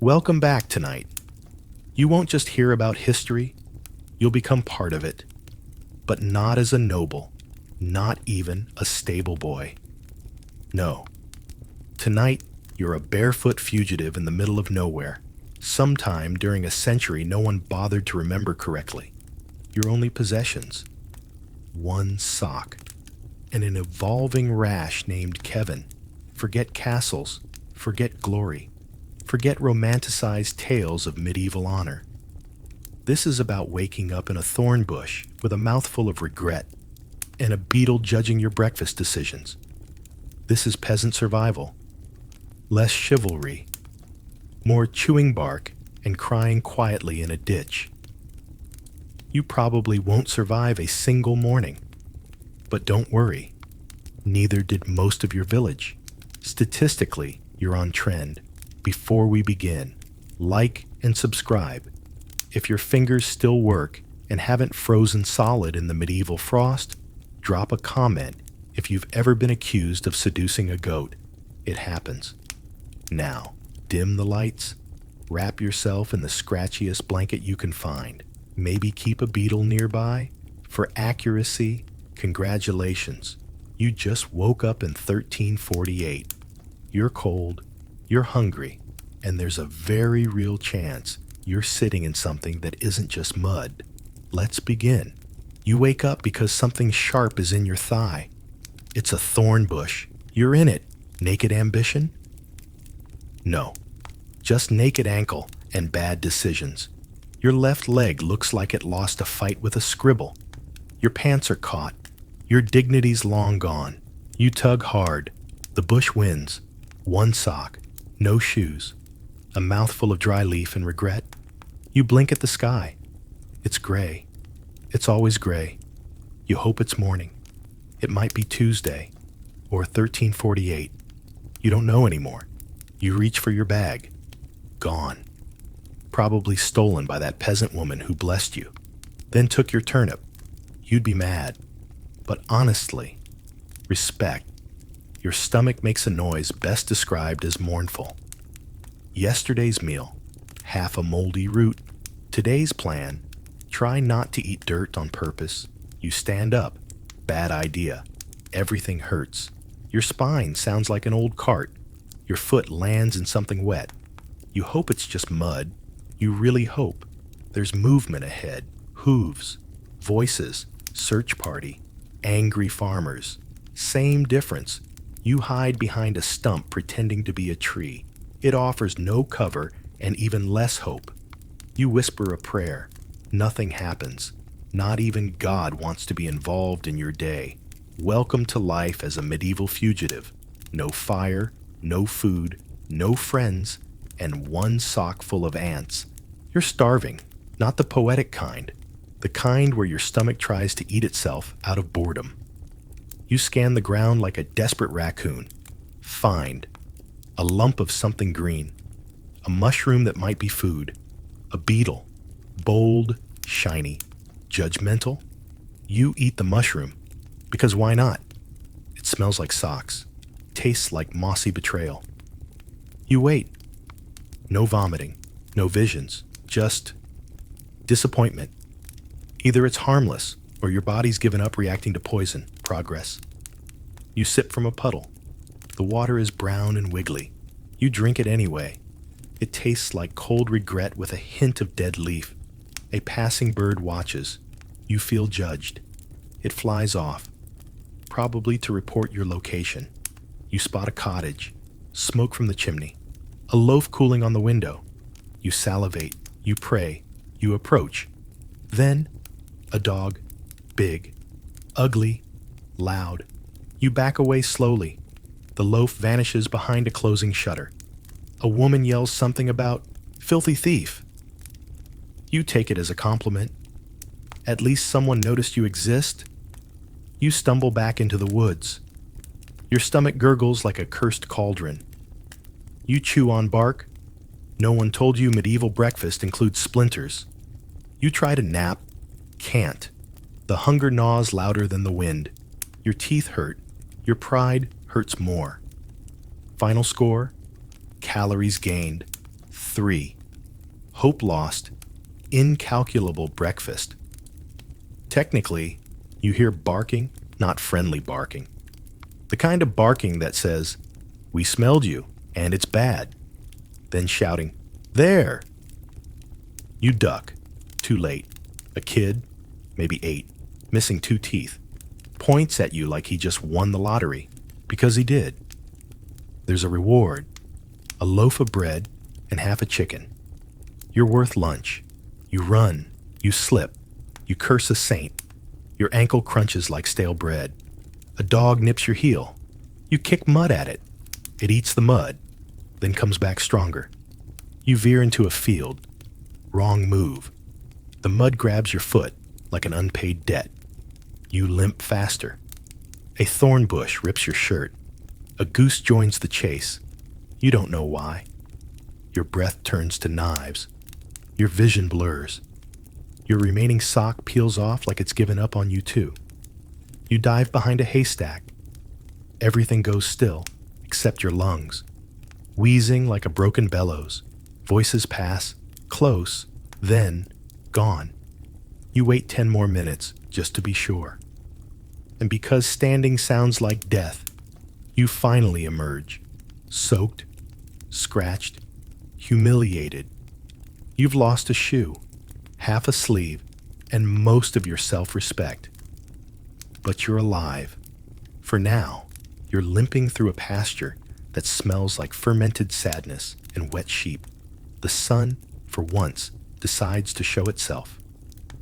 Welcome back tonight. You won't just hear about history, you'll become part of it. But not as a noble, not even a stable boy. No. Tonight, you're a barefoot fugitive in the middle of nowhere. Sometime during a century no one bothered to remember correctly. Your only possessions: one sock and an evolving rash named Kevin. Forget castles, forget glory, forget romanticized tales of medieval honor. This is about waking up in a thorn bush with a mouthful of regret and a beetle judging your breakfast decisions. This is peasant survival. Less chivalry, more chewing bark and crying quietly in a ditch. You probably won't survive a single morning. But don't worry, neither did most of your village. Statistically, you're on trend. Before we begin, like and subscribe. If your fingers still work and haven't frozen solid in the medieval frost, drop a comment if you've ever been accused of seducing a goat. It happens. Now, dim the lights, wrap yourself in the scratchiest blanket you can find. Maybe keep a beetle nearby. For accuracy, congratulations. You just woke up in 1348. You're cold, you're hungry, and there's a very real chance you're sitting in something that isn't just mud. Let's begin. You wake up because something sharp is in your thigh. It's a thorn bush. You're in it. Naked ambition? No. Just naked ankle and bad decisions. Your left leg looks like it lost a fight with a scribble. Your pants are caught. Your dignity's long gone. You tug hard. The bush wins. One sock. No shoes. A mouthful of dry leaf and regret. You blink at the sky. It's gray. It's always gray. You hope it's morning. It might be Tuesday or 1348. You don't know anymore. You reach for your bag. Gone. Probably stolen by that peasant woman who blessed you, then took your turnip. You'd be mad. But honestly, respect. Your stomach makes a noise best described as mournful. Yesterday's meal, half a moldy root. Today's plan, try not to eat dirt on purpose. You stand up. Bad idea. Everything hurts. Your spine sounds like an old cart. Your foot lands in something wet. You hope it's just mud. You really hope. There's movement ahead. Hooves. Voices. Search party. Angry farmers. Same difference. You hide behind a stump pretending to be a tree. It offers no cover and even less hope. You whisper a prayer. Nothing happens. Not even God wants to be involved in your day. Welcome to life as a medieval fugitive. No fire, no food, no friends, and one sock full of ants. You're starving, not the poetic kind. The kind where your stomach tries to eat itself out of boredom. You scan the ground like a desperate raccoon. Find a lump of something green, a mushroom that might be food, a beetle, bold, shiny, judgmental. You eat the mushroom, because why not? It smells like socks, tastes like mossy betrayal. You wait. No vomiting, no visions, just disappointment. Either it's harmless, or your body's given up reacting to poison. Progress. You sip from a puddle. The water is brown and wiggly. You drink it anyway. It tastes like cold regret with a hint of dead leaf. A passing bird watches. You feel judged. It flies off, probably to report your location. You spot a cottage, smoke from the chimney, a loaf cooling on the window. You salivate, you pray, you approach. Then, a dog, big, ugly, loud. You back away slowly. The loaf vanishes behind a closing shutter. A woman yells something about filthy thief. You take it as a compliment. At least someone noticed you exist. You stumble back into the woods. Your stomach gurgles like a cursed cauldron. You chew on bark. No one told you medieval breakfast includes splinters. You try to nap. Can't. The hunger gnaws louder than the wind. Your teeth hurt. Your pride hurts more. Final score: calories gained, 3. Hope lost, incalculable breakfast. Technically, you hear barking, not friendly barking. The kind of barking that says, "We smelled you, and it's bad." Then shouting, "There!" You duck. Too late. A kid, maybe 8, missing 2 teeth, points at you like he just won the lottery, because he did. There's a reward, a loaf of bread and half a chicken. You're worth lunch. You run. You slip. You curse a saint. Your ankle crunches like stale bread. A dog nips your heel. You kick mud at it. It eats the mud, then comes back stronger. You veer into a field. Wrong move. The mud grabs your foot like an unpaid debt. You limp faster. A thorn bush rips your shirt. A goose joins the chase. You don't know why. Your breath turns to knives. Your vision blurs. Your remaining sock peels off like it's given up on you too. You dive behind a haystack. Everything goes still, except your lungs. Wheezing like a broken bellows. Voices pass, close, then gone. You wait 10 more minutes just to be sure. And because standing sounds like death, you finally emerge, soaked, scratched, humiliated. You've lost a shoe, half a sleeve, and most of your self-respect. But you're alive. For now, you're limping through a pasture that smells like fermented sadness and wet sheep. The sun, for once, decides to show itself,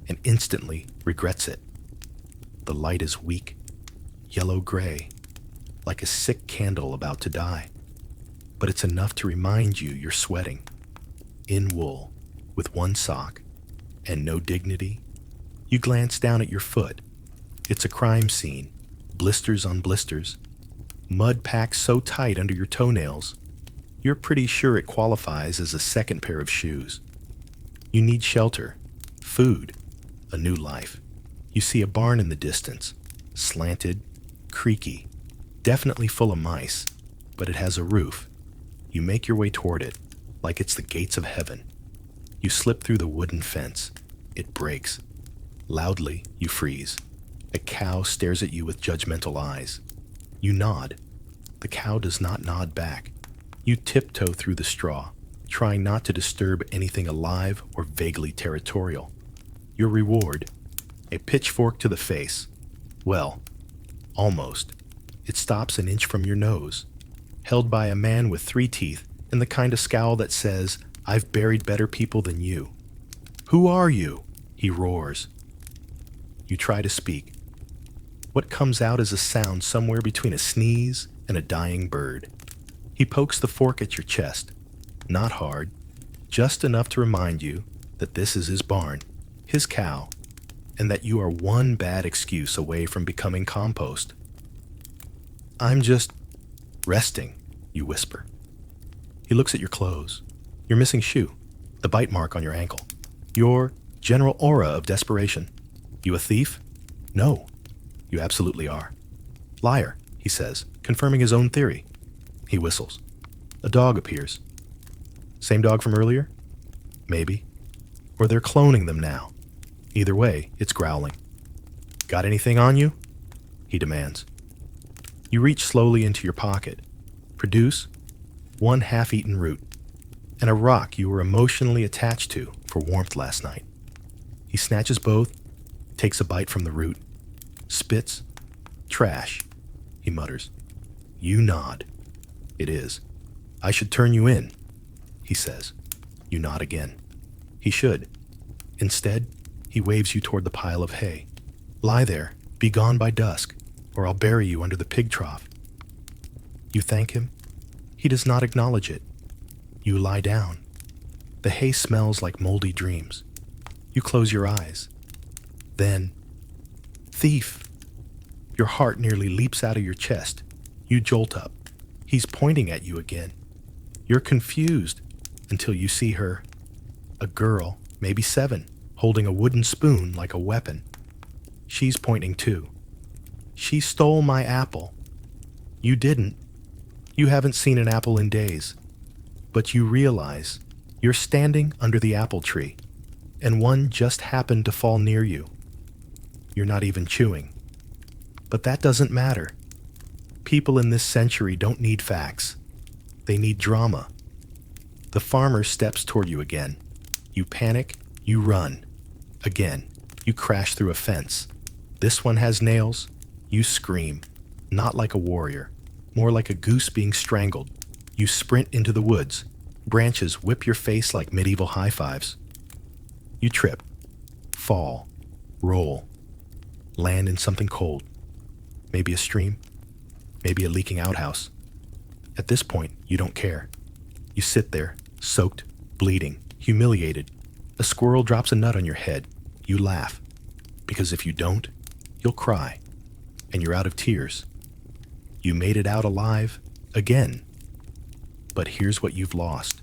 and instantly regrets it. The light is weak, yellow-gray, like a sick candle about to die. But it's enough to remind you you're sweating. In wool, with one sock, and no dignity. You glance down at your foot. It's a crime scene, blisters on blisters. Mud packed so tight under your toenails, you're pretty sure it qualifies as a second pair of shoes. You need shelter, food, a new life. You see a barn in the distance, slanted, creaky, definitely full of mice, but it has a roof. You make your way toward it, like it's the gates of heaven. You slip through the wooden fence. It breaks. Loudly, you freeze. A cow stares at you with judgmental eyes. You nod. The cow does not nod back. You tiptoe through the straw, trying not to disturb anything alive or vaguely territorial. Your reward, a pitchfork to the face. Well, almost. It stops an inch from your nose, held by a man with 3 teeth and the kind of scowl that says, "I've buried better people than you." "Who are you?" he roars. You try to speak. What comes out is a sound somewhere between a sneeze and a dying bird. He pokes the fork at your chest, not hard, just enough to remind you that this is his barn, his cow, and that you are one bad excuse away from becoming compost. "I'm just resting," you whisper. He looks at your clothes, your missing shoe, the bite mark on your ankle, your general aura of desperation. "You a thief?" "No." "You absolutely are." "Liar," he says, confirming his own theory. He whistles. A dog appears. "Same dog from earlier?" "Maybe. Or they're cloning them now. Either way, it's growling." "Got anything on you?" he demands. You reach slowly into your pocket. Produce 1 half-eaten root and a rock you were emotionally attached to for warmth last night. He snatches both, takes a bite from the root, spits. "Trash," he mutters. You nod. "It is. I should turn you in," he says. You nod again. He should. Instead, he waves you toward the pile of hay. "Lie there, be gone by dusk, or I'll bury you under the pig trough." You thank him. He does not acknowledge it. You lie down. The hay smells like moldy dreams. You close your eyes. Then, thief! Your heart nearly leaps out of your chest. You jolt up. He's pointing at you again. You're confused until you see her. A girl, maybe 7, holding a wooden spoon like a weapon. She's pointing too. "She stole my apple." You didn't. You haven't seen an apple in days. But you realize You're standing under the apple tree, and one just happened to fall near you. You're not even chewing. But that doesn't matter. People in this century don't need facts. They need drama. The farmer steps toward you again. You panic, you run. Again, you crash through a fence. This one has nails. You scream, not like a warrior, more like a goose being strangled. You sprint into the woods. Branches whip your face like medieval high fives. You trip, fall, roll, land in something cold. Maybe a stream, maybe a leaking outhouse. At this point, you don't care. You sit there, soaked, bleeding, humiliated. A squirrel drops a nut on your head. You laugh, because if you don't, you'll cry, and you're out of tears. You made it out alive again. But here's what you've lost.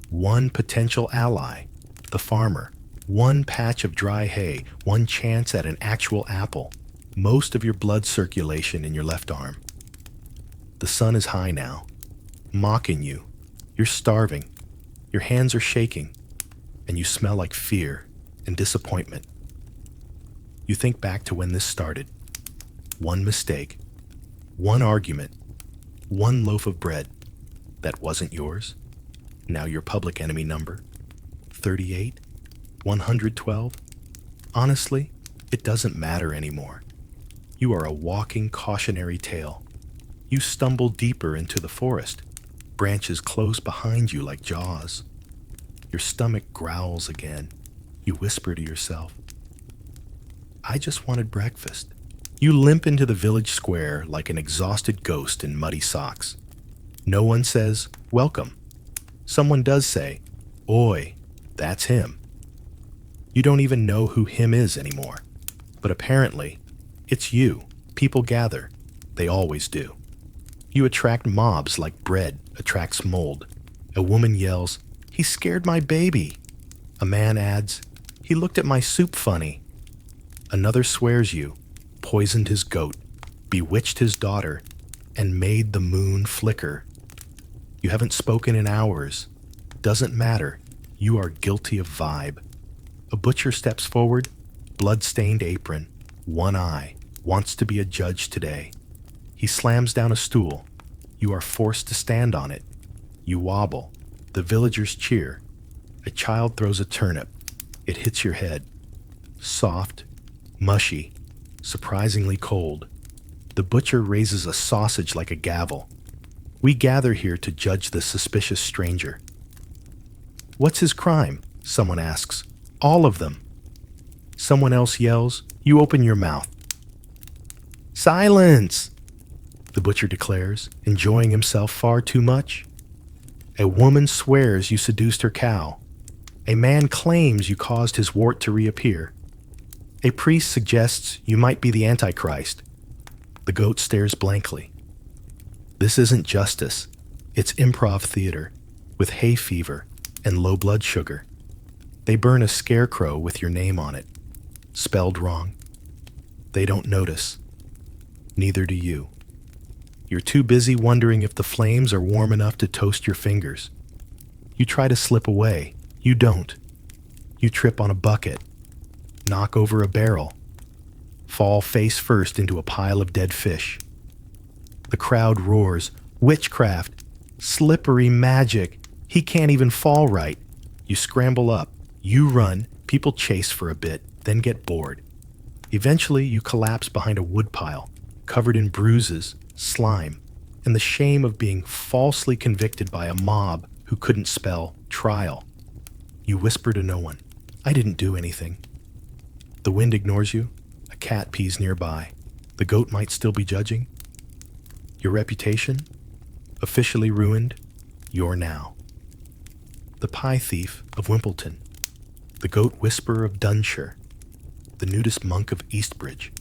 One potential ally, the farmer. One patch of dry hay, one chance at an actual apple. Most of your blood circulation in your left arm. The sun is high now, mocking you. You're starving. Your hands are shaking, and you smell like fear and disappointment. You think back to when this started. One mistake, one argument, one loaf of bread that wasn't yours. Now your public enemy number, 38, 112. Honestly, it doesn't matter anymore. You are a walking cautionary tale. You stumble deeper into the forest. Branches close behind you like jaws. Your stomach growls again. You whisper to yourself, I just wanted breakfast. You limp into the village square like an exhausted ghost in muddy socks. No one says, welcome. Someone does say, oi, that's him. You don't even know who him is anymore. But apparently, it's you. People gather. They always do. You attract mobs like bread attracts mold. A woman yells, he scared my baby. A man adds, he looked at my soup funny. Another swears you, poisoned his goat, bewitched his daughter, and made the moon flicker. You haven't spoken in hours. Doesn't matter. You are guilty of vibe. A butcher steps forward, blood-stained apron, one eye, wants to be a judge today. He slams down a stool. You are forced to stand on it. You wobble. The villagers cheer. A child throws a turnip. It hits your head. Soft, mushy, surprisingly cold. The butcher raises a sausage like a gavel. We gather here to judge the suspicious stranger. What's his crime? Someone asks. All of them. Someone else yells. You open your mouth. Silence! The butcher declares, enjoying himself far too much. A woman swears you seduced her cow. A man claims you caused his wart to reappear. A priest suggests you might be the Antichrist. The goat stares blankly. This isn't justice. It's improv theater, with hay fever and low blood sugar. They burn a scarecrow with your name on it, spelled wrong. They don't notice. Neither do you. You're too busy wondering if the flames are warm enough to toast your fingers. You try to slip away. You don't. You trip on a bucket, knock over a barrel, fall face first into a pile of dead fish. The crowd roars, witchcraft, slippery magic. He can't even fall right. You scramble up. You run. People chase for a bit, then get bored. Eventually, you collapse behind a woodpile, covered in bruises, slime, and the shame of being falsely convicted by a mob who couldn't spell trial. You whisper to no one, I didn't do anything. The wind ignores you. A cat pees nearby. The goat might still be judging. Your reputation? Officially ruined. You're now. The pie thief of Wimbledon. The goat whisperer of Dunshire. The nudist monk of Eastbridge.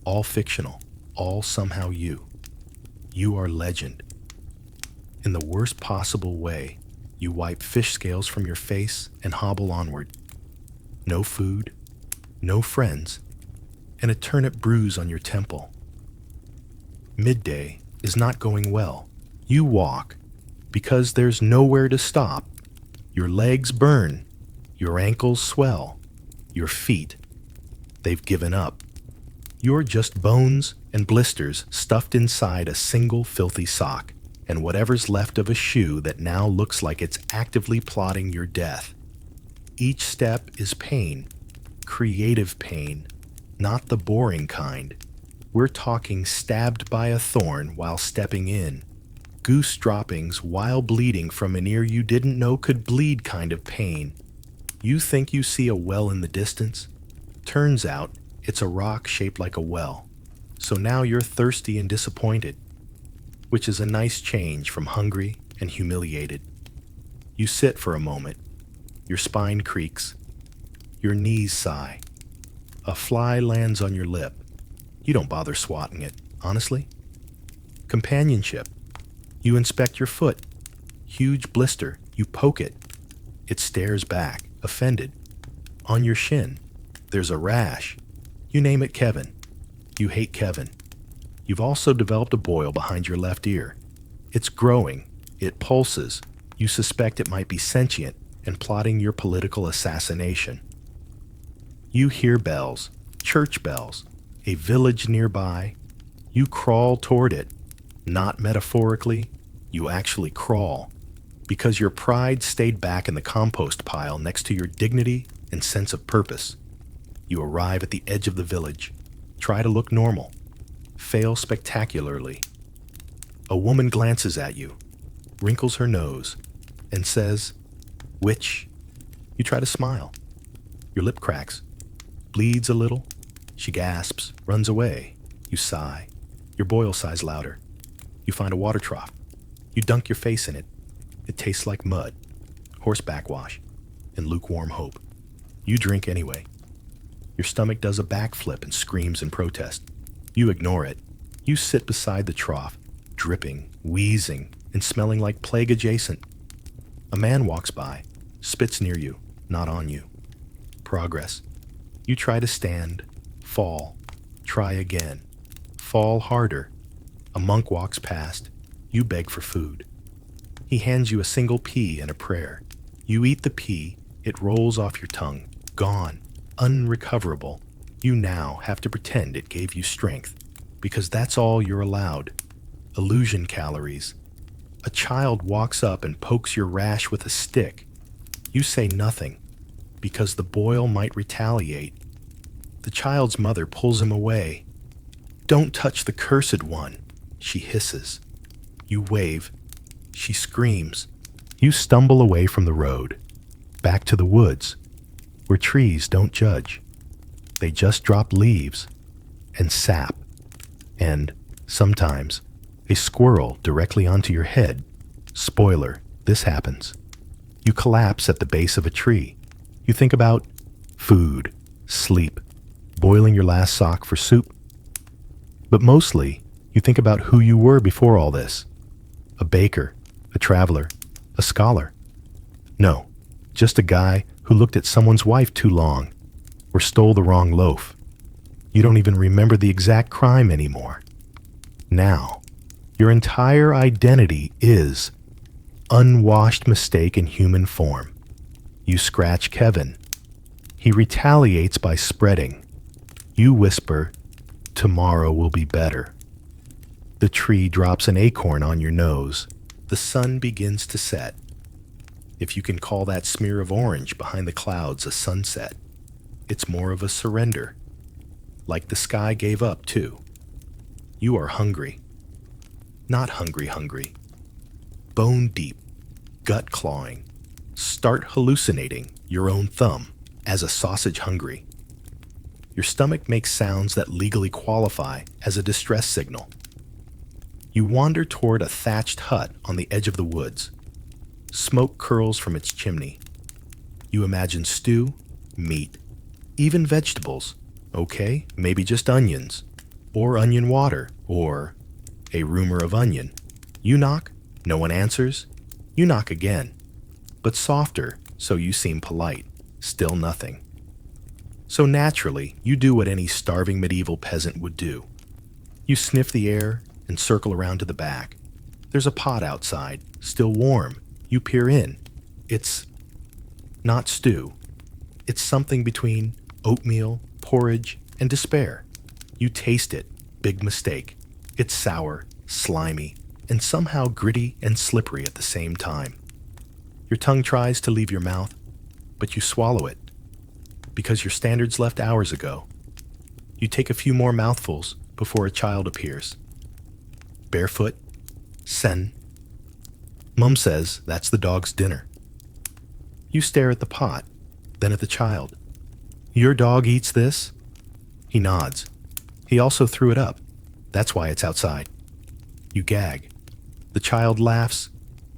All fictional. All somehow you. You are legend. In the worst possible way, you wipe fish scales from your face and hobble onward. No food, no friends, and a turnip bruise on your temple. Midday is not going well. You walk because there's nowhere to stop. Your legs burn. Your ankles swell. Your feet, they've given up. You're just bones and blisters stuffed inside a single filthy sock, and whatever's left of a shoe that now looks like it's actively plotting your death. Each step is pain, creative pain, not the boring kind. We're talking stabbed by a thorn while stepping in, goose droppings while bleeding from an ear you didn't know could bleed kind of pain. You think you see a well in the distance? Turns out it's a rock shaped like a well. So now you're thirsty and disappointed, which is a nice change from hungry and humiliated. You sit for a moment. Your spine creaks. Your knees sigh. A fly lands on your lip. You don't bother swatting it, honestly. Companionship. You inspect your foot. Huge blister. You poke it. It stares back, offended. On your shin, there's a rash. You name it Kevin. You hate Kevin. You've also developed a boil behind your left ear. It's growing. It pulses. You suspect it might be sentient and plotting your political assassination. You hear bells, church bells, a village nearby. You crawl toward it. Not metaphorically, you actually crawl, because your pride stayed back in the compost pile next to your dignity and sense of purpose. You arrive at the edge of the village, try to look normal, fail spectacularly. A woman glances at you, wrinkles her nose, and says, "Witch." You try to smile. Your lip cracks, bleeds a little. She gasps, runs away. You sigh. Your boil sighs louder. You find a water trough. You dunk your face in it. It tastes like mud, horse backwash, and lukewarm hope. You drink anyway. Your stomach does a backflip and screams in protest. You ignore it. You sit beside the trough, dripping, wheezing, and smelling like plague adjacent. A man walks by, spits near you, not on you. Progress. You try to stand, fall, try again, fall harder. A monk walks past. You beg for food. He hands you a single pea and a prayer. You eat the pea. It rolls off your tongue, gone, unrecoverable. You now have to pretend it gave you strength, because that's all you're allowed. Illusion calories. A child walks up and pokes your rash with a stick. You say nothing, because the boil might retaliate. The child's mother pulls him away. "Don't touch the cursed one," she hisses. You wave. She screams. You stumble away from the road, back to the woods, where trees don't judge. They just drop leaves and sap, and, sometimes, a squirrel directly onto your head. Spoiler, this happens. You collapse at the base of a tree. You think about food, sleep, boiling your last sock for soup. But mostly, you think about who you were before all this. A baker, a traveler, a scholar. No, just a guy who looked at someone's wife too long, or stole the wrong loaf. You don't even remember the exact crime anymore. Now, your entire identity is unwashed mistake in human form. You scratch Kevin. He retaliates by spreading. You whisper, "Tomorrow will be better." The tree drops an acorn on your nose. The sun begins to set. If you can call that smear of orange behind the clouds a sunset, it's more of a surrender. Like the sky gave up, too. You are hungry. Not hungry. Bone deep, gut clawing. Start hallucinating your own thumb as a sausage hungry. Your stomach makes sounds that legally qualify as a distress signal. You wander toward a thatched hut on the edge of the woods. Smoke curls from its chimney. You imagine stew, meat, even vegetables. Okay, maybe just onions, or onion water, or a rumor of onion. You knock, no one answers. You knock again, but softer, so you seem polite. Still nothing. So naturally, you do what any starving medieval peasant would do. You sniff the air and circle around to the back. There's a pot outside, still warm. You peer in. It's not stew. It's something between oatmeal, porridge, and despair. You taste it. Big mistake. It's sour, slimy, and somehow gritty and slippery at the same time. Your tongue tries to leave your mouth, but you swallow it because your standards left hours ago. You take a few more mouthfuls before a child appears. Barefoot, sen. Mum says that's the dog's dinner. You stare at the pot, then at the child. Your dog eats this? He nods. He also threw it up. That's why it's outside. You gag. The child laughs.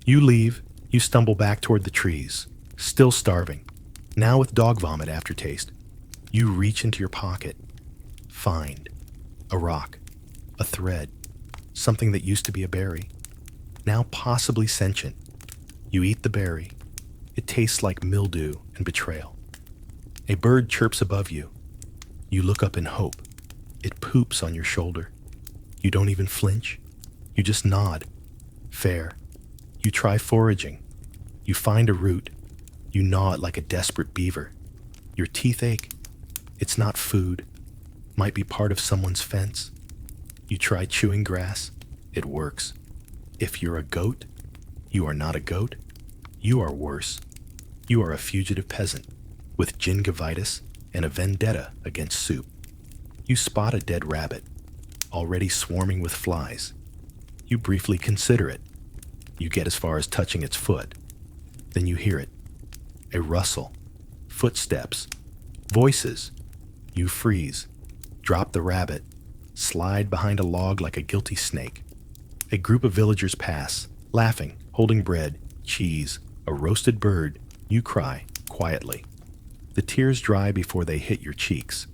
You leave. You stumble back toward the trees, still starving, now with dog vomit aftertaste. You reach into your pocket. Find a rock, a thread, something that used to be a berry, now possibly sentient. You eat the berry. It tastes like mildew and betrayal. A bird chirps above you. You look up in hope. It poops on your shoulder. You don't even flinch. You just nod. Fair. You try foraging. You find a root. You gnaw it like a desperate beaver. Your teeth ache. It's not food. Might be part of someone's fence. You try chewing grass. It works. If you're a goat, you are not a goat. You are worse. You are a fugitive peasant with gingivitis and a vendetta against soup. You spot a dead rabbit, already swarming with flies. You briefly consider it. You get as far as touching its foot. Then you hear it. A rustle, footsteps, voices. You freeze, drop the rabbit, slide behind a log like a guilty snake. A group of villagers pass, laughing, holding bread, cheese, a roasted bird. You cry, quietly. The tears dry before they hit your cheeks.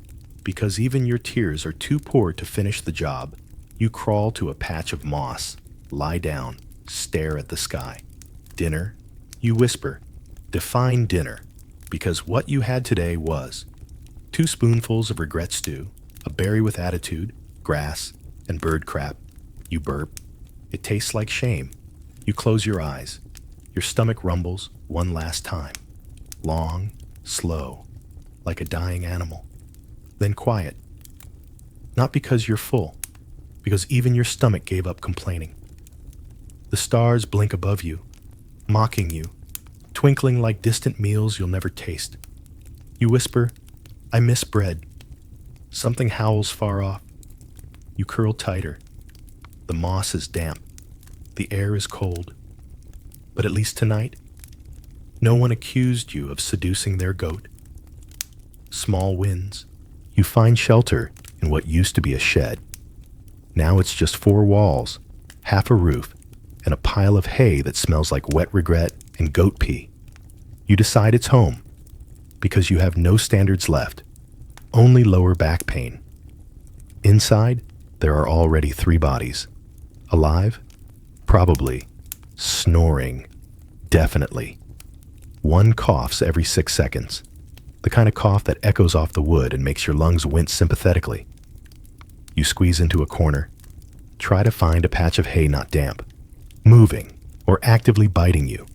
Because even your tears are too poor to finish the job, you crawl to a patch of moss, lie down, stare at the sky. Dinner? You whisper. Define dinner, because what you had today was 2 spoonfuls of regret stew, a berry with attitude, grass, and bird crap. You burp. It tastes like shame. You close your eyes. Your stomach rumbles one last time. Long, slow, like a dying animal. Then quiet. Not because you're full, because even your stomach gave up complaining. The stars blink above you, mocking you, twinkling like distant meals you'll never taste. You whisper, I miss bread. Something howls far off. You curl tighter. The moss is damp. The air is cold. But at least tonight, no one accused you of seducing their goat. Small wins. You find shelter in what used to be a shed. Now it's just 4 walls, half a roof, and a pile of hay that smells like wet regret and goat pee. You decide it's home because you have no standards left, only lower back pain. Inside, there are already 3 bodies. Alive? Probably. Snoring? Definitely. One coughs every 6 seconds. The kind of cough that echoes off the wood and makes your lungs wince sympathetically. You squeeze into a corner. Try to find a patch of hay not damp, moving, or actively biting you.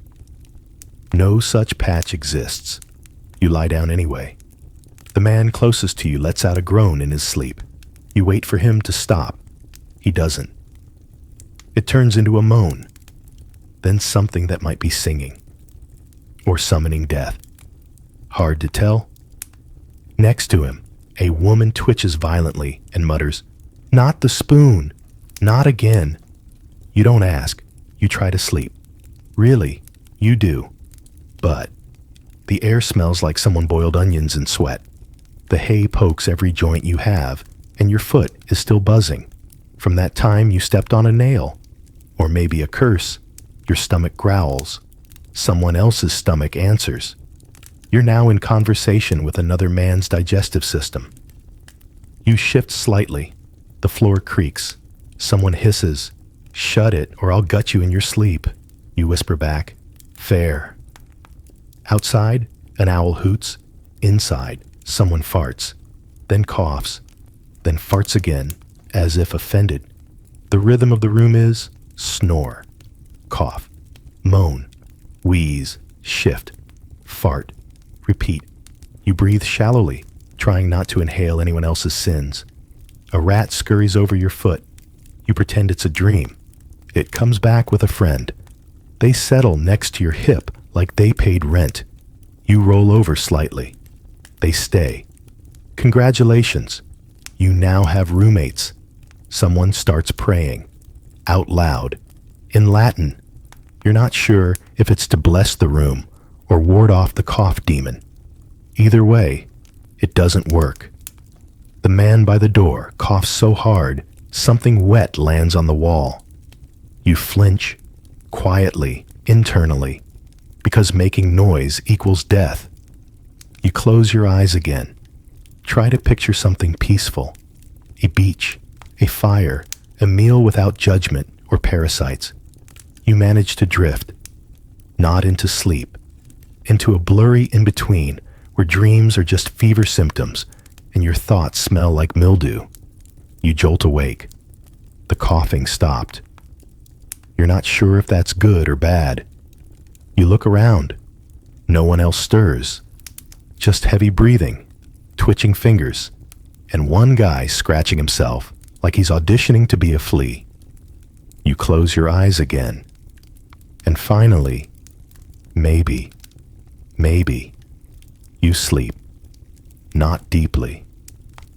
No such patch exists. You lie down anyway. The man closest to you lets out a groan in his sleep. You wait for him to stop. He doesn't. It turns into a moan, then something that might be singing, or summoning death. Hard to tell. Next to him, a woman twitches violently and mutters, Not the spoon! Not again! You don't ask. You try to sleep. Really, you do. But the air smells like someone boiled onions in sweat. The hay pokes every joint you have, and your foot is still buzzing from that time you stepped on a nail. Or maybe a curse. Your stomach growls. Someone else's stomach answers. You're now in conversation with another man's digestive system. You shift slightly. The floor creaks. Someone hisses, Shut it, or I'll gut you in your sleep. You whisper back, Fair. Outside, an owl hoots. Inside, someone farts, then coughs, then farts again, as if offended. The rhythm of the room is snore, cough, moan, wheeze, shift, fart, Repeat. You breathe shallowly, trying not to inhale anyone else's sins. A rat scurries over your foot. You pretend it's a dream. It comes back with a friend. They settle next to your hip like they paid rent. You roll over slightly. They stay. Congratulations. You now have roommates. Someone starts praying. Out loud. In Latin. You're not sure if it's to bless the room or ward off the cough demon. Either way, it doesn't work. The man by the door coughs so hard, something wet lands on the wall. You flinch, quietly, internally, because making noise equals death. You close your eyes again. Try to picture something peaceful. A beach, a fire, a meal without judgment or parasites. You manage to drift, not into sleep, into a blurry in-between where dreams are just fever symptoms and your thoughts smell like mildew. You jolt awake. The coughing stopped. You're not sure if that's good or bad. You look around. No one else stirs. Just heavy breathing, twitching fingers, and one guy scratching himself like he's auditioning to be a flea. You close your eyes again. And finally, maybe, you sleep. Not deeply,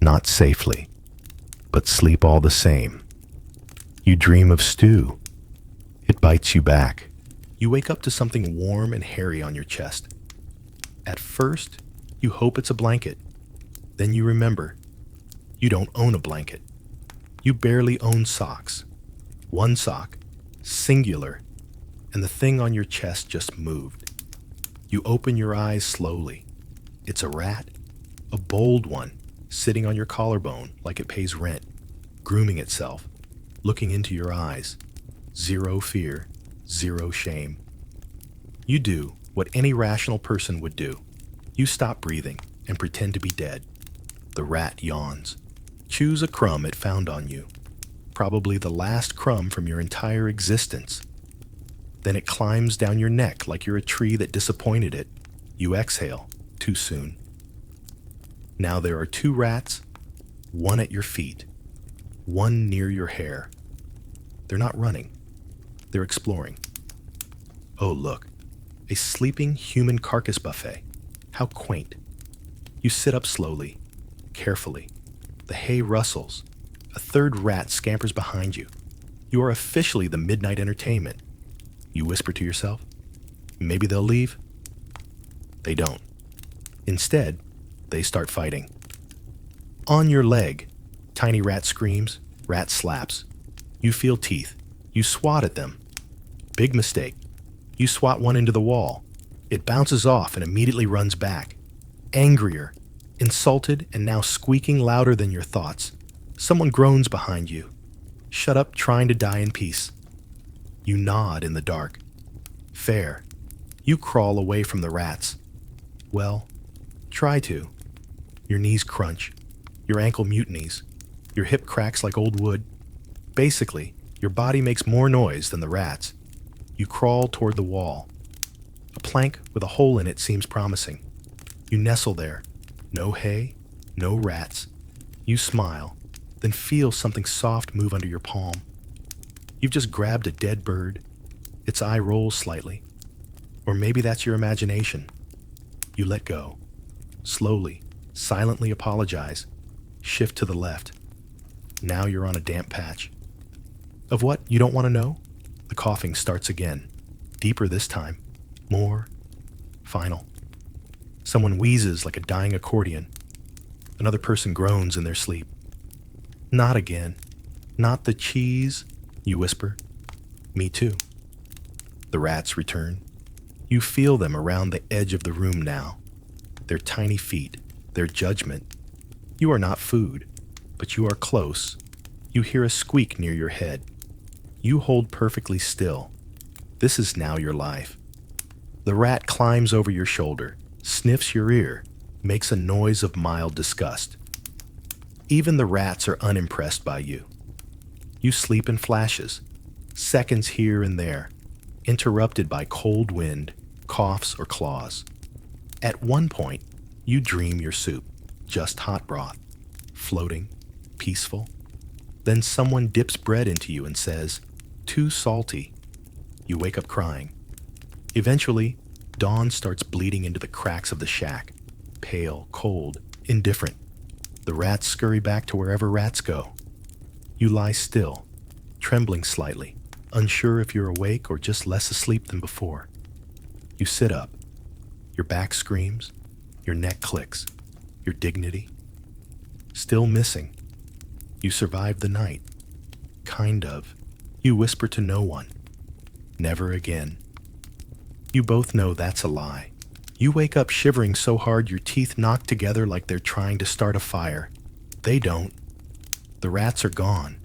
not safely, but sleep all the same. You dream of stew. It bites you back. You wake up to something warm and hairy on your chest. At first, you hope it's a blanket. Then you remember, you don't own a blanket. You barely own socks. One sock, singular, and the thing on your chest just moved. You open your eyes slowly. It's a rat, a bold one, sitting on your collarbone like it pays rent, grooming itself, looking into your eyes. Zero fear, zero shame. You do what any rational person would do. You stop breathing and pretend to be dead. The rat yawns. Chews a crumb it found on you, probably the last crumb from your entire existence. Then it climbs down your neck like you're a tree that disappointed it. You exhale, too soon. Now there are two rats, one at your feet, one near your hair. They're not running. They're exploring. Oh, look, a sleeping human carcass buffet. How quaint. You sit up slowly, carefully. The hay rustles. A third rat scampers behind you. You are officially the midnight entertainment. You whisper to yourself, maybe they'll leave. They don't. Instead, they start fighting. On your leg, tiny rat screams, rat slaps. You feel teeth. You swat at them. Big mistake. You swat one into the wall. It bounces off and immediately runs back. Angrier, insulted, and now squeaking louder than your thoughts. Someone groans behind you. Shut up trying to die in peace. You nod in the dark. Fair. You crawl away from the rats. Well, try to. Your knees crunch. Your ankle mutinies. Your hip cracks like old wood. Basically, your body makes more noise than the rats. You crawl toward the wall. A plank with a hole in it seems promising. You nestle there. No hay, no rats. You smile, then feel something soft move under your palm. You've just grabbed a dead bird. Its eye rolls slightly. Or maybe that's your imagination. You let go. Slowly, silently apologize. Shift to the left. Now you're on a damp patch. Of what you don't want to know? The coughing starts again. Deeper this time. More. Final. Someone wheezes like a dying accordion. Another person groans in their sleep. Not again. Not the cheese, you whisper. Me too. The rats return. You feel them around the edge of the room now. Their tiny feet, their judgment. You are not food, but you are close. You hear a squeak near your head. You hold perfectly still. This is now your life. The rat climbs over your shoulder, sniffs your ear, makes a noise of mild disgust. Even the rats are unimpressed by you. You sleep in flashes, seconds here and there, interrupted by cold wind, coughs, or claws. At one point, you dream your soup, just hot broth, floating, peaceful. Then someone dips bread into you and says, "Too salty." You wake up crying. Eventually, dawn starts bleeding into the cracks of the shack, pale, cold, indifferent. The rats scurry back to wherever rats go. You lie still, trembling slightly, unsure if you're awake or just less asleep than before. You sit up. Your back screams. Your neck clicks. Your dignity. Still missing. You survive the night. Kind of. You whisper to no one. Never again. You both know that's a lie. You wake up shivering so hard your teeth knock together like they're trying to start a fire. They don't. The rats are gone.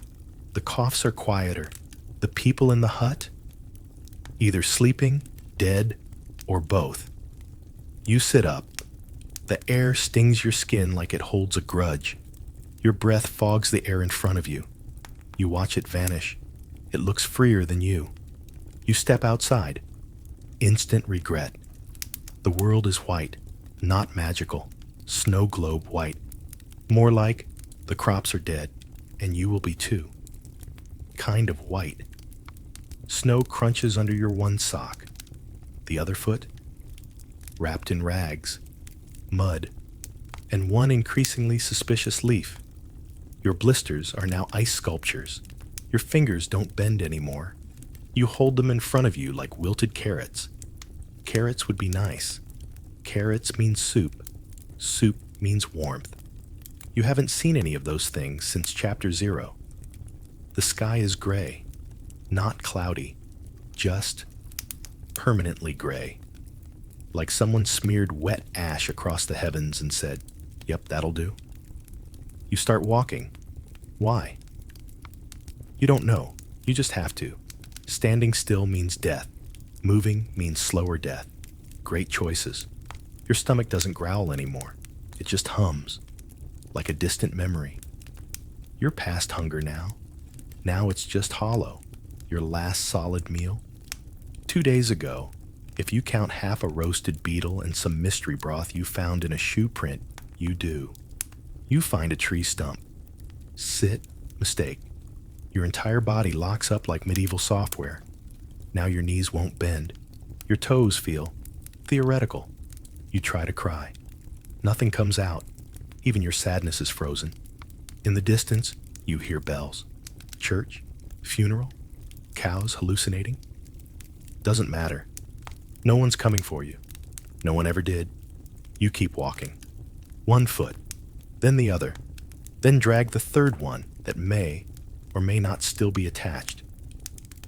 The coughs are quieter. The people in the hut? Either sleeping, dead, or both. You sit up. The air stings your skin like it holds a grudge. Your breath fogs the air in front of you. You watch it vanish. It looks freer than you. You step outside. Instant regret. The world is white, not magical, snow globe white. More like the crops are dead, and you will be too. Kind of white. Snow crunches under your one sock. The other foot? Wrapped in rags, mud, and one increasingly suspicious leaf. Your blisters are now ice sculptures. Your fingers don't bend anymore. You hold them in front of you like wilted carrots. Carrots would be nice. Carrots mean soup. Soup means warmth. You haven't seen any of those things since Chapter 0. The sky is gray, not cloudy, just permanently gray. Like someone smeared wet ash across the heavens and said, "Yep, that'll do." You start walking. Why? You don't know. You just have to. Standing still means death. Moving means slower death. Great choices. Your stomach doesn't growl anymore. It just hums, like a distant memory. You're past hunger now. Now it's just hollow. Your last solid meal. 2 days ago, if you count half a roasted beetle and some mystery broth you found in a shoe print, you do. You find a tree stump. Sit, mistake. Your entire body locks up like medieval software. Now your knees won't bend. Your toes feel theoretical. You try to cry. Nothing comes out. Even your sadness is frozen. In the distance, you hear bells. Church? Funeral? Cows hallucinating? Doesn't matter. No one's coming for you. No one ever did. You keep walking. One foot, then the other, then drag the third one that may or may not still be attached.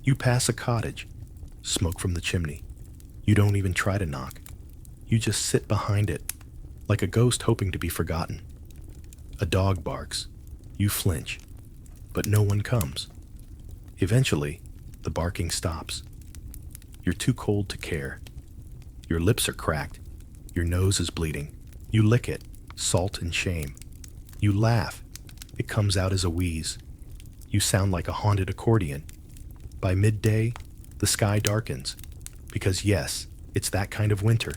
You pass a cottage, smoke from the chimney. You don't even try to knock. You just sit behind it, like a ghost hoping to be forgotten. A dog barks. You flinch, but no one comes. Eventually, the barking stops. You're too cold to care. Your lips are cracked. Your nose is bleeding. You lick it, salt and shame. You laugh. It comes out as a wheeze. You sound like a haunted accordion. By midday, the sky darkens. Because yes, it's that kind of winter.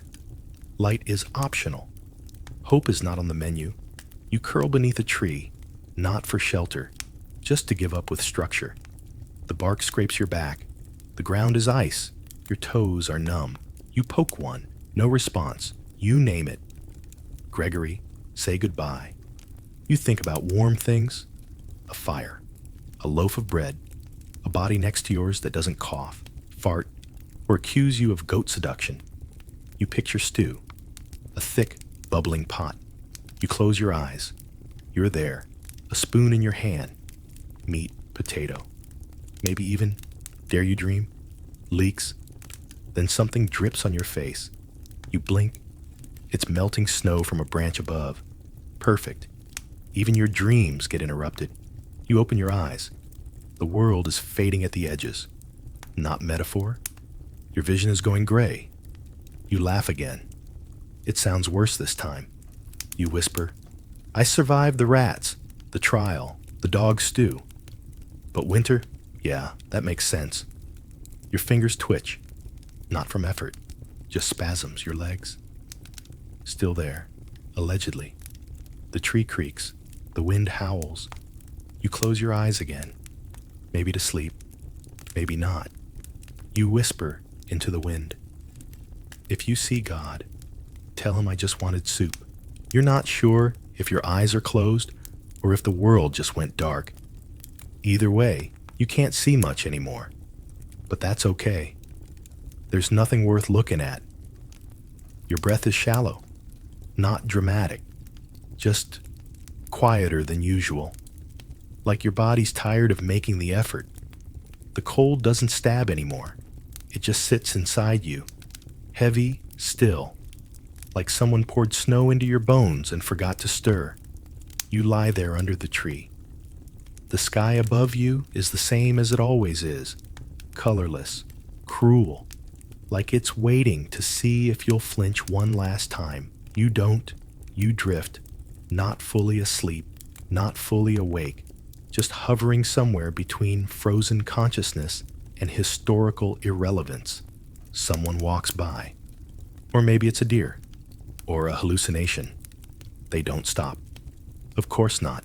Light is optional. Hope is not on the menu. You curl beneath a tree, not for shelter, just to give up with structure. The bark scrapes your back. The ground is ice. Your toes are numb. You poke one. No response. You name it. Gregory, say goodbye. You think about warm things. A fire. A loaf of bread. A body next to yours that doesn't cough, fart, or accuse you of goat seduction. You picture stew. A thick, bubbling pot. You close your eyes. You're there. A spoon in your hand. Meat, potato. Maybe even, dare you dream, leeks. Then something drips on your face. You blink. It's melting snow from a branch above. Perfect. Even your dreams get interrupted. You open your eyes. The world is fading at the edges. Not metaphor. Your vision is going gray. You laugh again. It sounds worse this time. You whisper, "I survived the rats, the trial, the dog stew." But winter? Yeah, that makes sense. Your fingers twitch. Not from effort, just spasms, your legs. still there, allegedly. The tree creaks, the wind howls. You close your eyes again, maybe to sleep, maybe not. You whisper into the wind. If you see God, tell him I just wanted soup. You're not sure if your eyes are closed or if the world just went dark. Either way, you can't see much anymore. But that's okay. There's nothing worth looking at. Your breath is shallow, not dramatic, just quieter than usual. Like your body's tired of making the effort. The cold doesn't stab anymore. It just sits inside you, heavy, still, like someone poured snow into your bones and forgot to stir. You lie there under the tree. The sky above you is the same as it always is, colorless, cruel, like it's waiting to see if you'll flinch one last time. You don't. You drift, not fully asleep, not fully awake, just hovering somewhere between frozen consciousness and historical irrelevance. Someone walks by. Or maybe it's a deer. Or a hallucination. They don't stop. Of course not.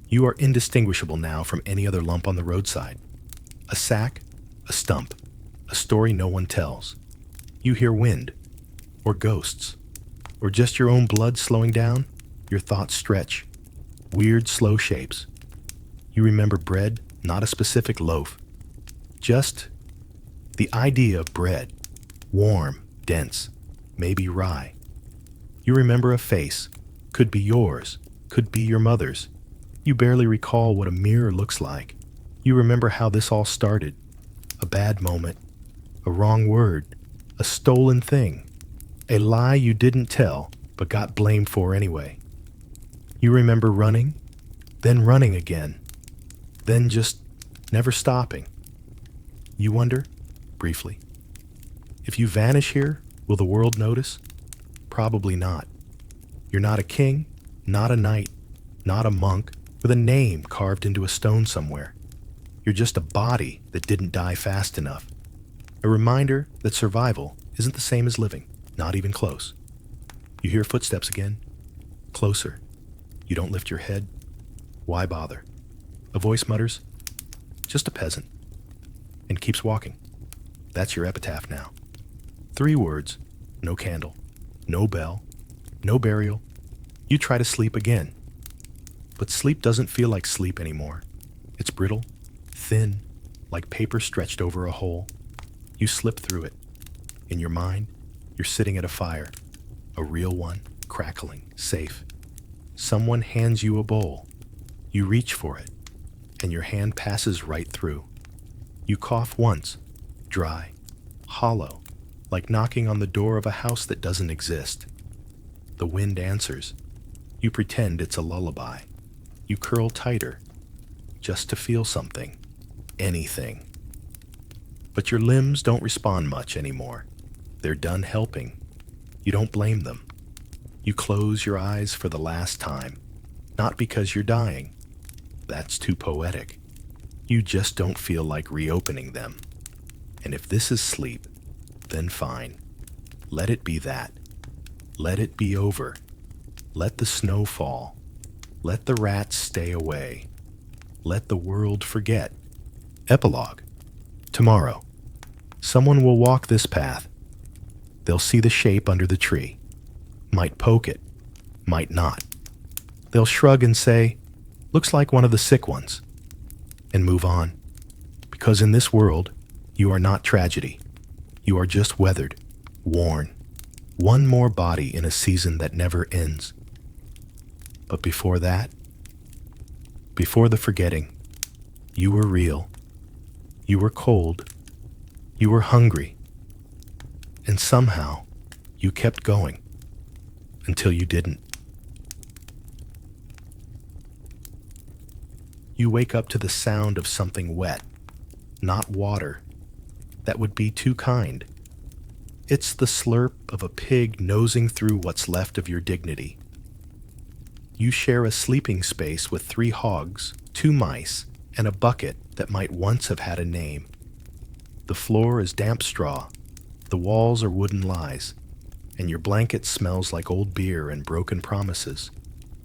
You are indistinguishable now from any other lump on the roadside. A sack, a stump, a story no one tells. You hear wind, or ghosts, or just your own blood slowing down. Your thoughts stretch. Weird, slow shapes. You remember bread, not a specific loaf. Just the idea of bread. Warm, dense, maybe rye. You remember a face. Could be yours, could be your mother's. You barely recall what a mirror looks like. You remember how this all started. A bad moment, a wrong word, a stolen thing, a lie you didn't tell but got blamed for anyway. You remember running, then running again, then just never stopping. You wonder, briefly, if you vanish here, will the world notice? Probably not. You're not a king, not a knight, not a monk with a name carved into a stone somewhere. You're just a body that didn't die fast enough. A reminder that survival isn't the same as living, not even close. You hear footsteps again, closer. You don't lift your head. Why bother? A voice mutters, just a peasant, and keeps walking. That's your epitaph now. 3 words, no candle, no bell, no burial. You try to sleep again. But sleep doesn't feel like sleep anymore. It's brittle, thin, like paper stretched over a hole. You slip through it. In your mind, you're sitting at a fire, a real one, crackling, safe. Someone hands you a bowl. You reach for it, and your hand passes right through. You cough once, dry, hollow, like knocking on the door of a house that doesn't exist. The wind answers. You pretend it's a lullaby. You curl tighter, just to feel something, anything. But your limbs don't respond much anymore. They're done helping. You don't blame them. You close your eyes for the last time, not because you're dying. That's too poetic. You just don't feel like reopening them. And if this is sleep, then fine. Let it be that. Let it be over. Let the snow fall. Let the rats stay away. Let the world forget. Epilogue. Tomorrow, someone will walk this path. They'll see the shape under the tree. Might poke it, might not. They'll shrug and say, looks like one of the sick ones, and move on. Because in this world, you are not tragedy. You are just weathered, worn. One more body in a season that never ends. But before that, before the forgetting, you were real. You were cold. You were hungry. And somehow, you kept going. Until you didn't. You wake up to the sound of something wet, not water. That would be too kind. It's the slurp of a pig nosing through what's left of your dignity. You share a sleeping space with 3 hogs, 2 mice, and a bucket that might once have had a name. The floor is damp straw. The walls are wooden lies. and your blanket smells like old beer and broken promises.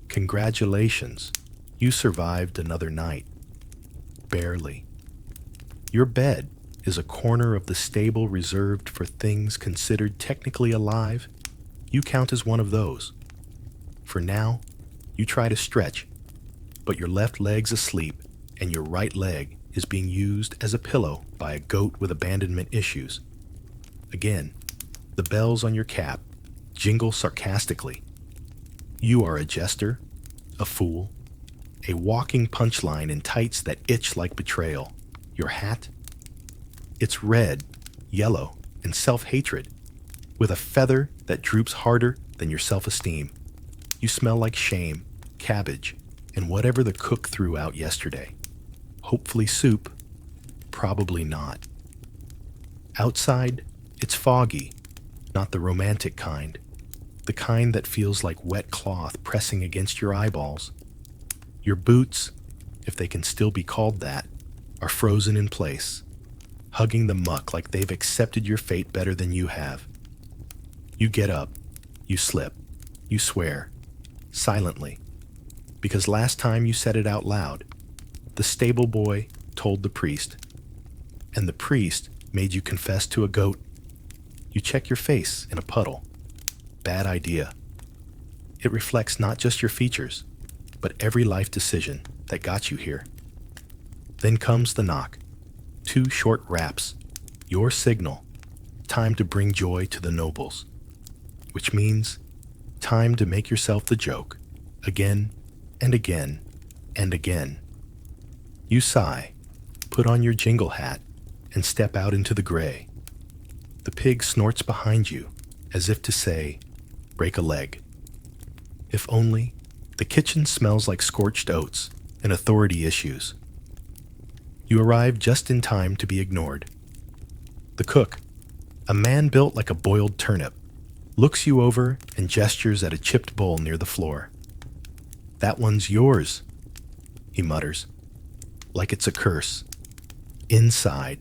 Congratulations, you survived another night. Barely. Your bed is a corner of the stable reserved for things considered technically alive. You count as one of those. For now, you try to stretch, but your left leg's asleep and your right leg is being used as a pillow by a goat with abandonment issues. Again, the bells on your cap jingle sarcastically. You are a jester, a fool, a walking punchline in tights that itch like betrayal. Your hat? It's red, yellow, and self-hatred, with a feather that droops harder than your self-esteem. You smell like shame, cabbage, and whatever the cook threw out yesterday. Hopefully soup, probably not. Outside, it's foggy, not the romantic kind, the kind that feels like wet cloth pressing against your eyeballs. Your boots, if they can still be called that, are frozen in place, hugging the muck like they've accepted your fate better than you have. You get up, you slip, you swear, silently, because last time you said it out loud, the stable boy told the priest, and the priest made you confess to a goat. You check your face in a puddle. Bad idea. It reflects not just your features, but every life decision that got you here. Then comes the knock. 2 short raps. Your signal. Time to bring joy to the nobles. Which means time to make yourself the joke. Again and again and again. You sigh, put on your jingle hat, and step out into the gray. The pig snorts behind you, as if to say, break a leg. If only, the kitchen smells like scorched oats and authority issues. You arrive just in time to be ignored. The cook, a man built like a boiled turnip, looks you over and gestures at a chipped bowl near the floor. That one's yours, he mutters, like it's a curse. Inside,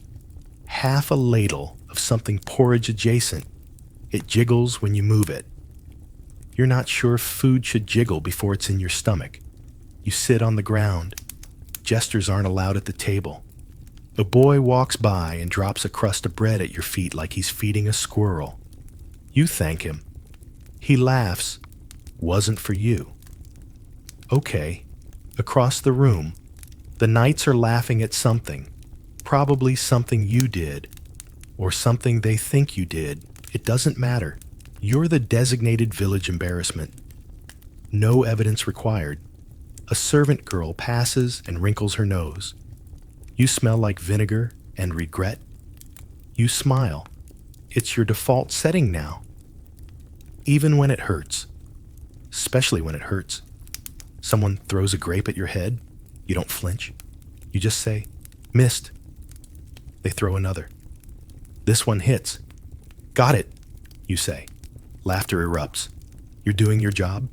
half a ladle of something porridge adjacent. It jiggles when you move it. You're not sure food should jiggle before it's in your stomach. You sit on the ground. Jesters aren't allowed at the table. A boy walks by and drops a crust of bread at your feet like he's feeding a squirrel. You thank him. He laughs. Wasn't for you. Okay. Across the room, the knights are laughing at something. Probably something you did, or something they think you did. It doesn't matter. You're the designated village embarrassment. No evidence required. A servant girl passes and wrinkles her nose. You smell like vinegar and regret. You smile. It's your default setting now. Even when it hurts. Especially when it hurts. Someone throws a grape at your head. You don't flinch. You just say, missed. They throw another. This one hits. Got it, you say. Laughter erupts. You're doing your job?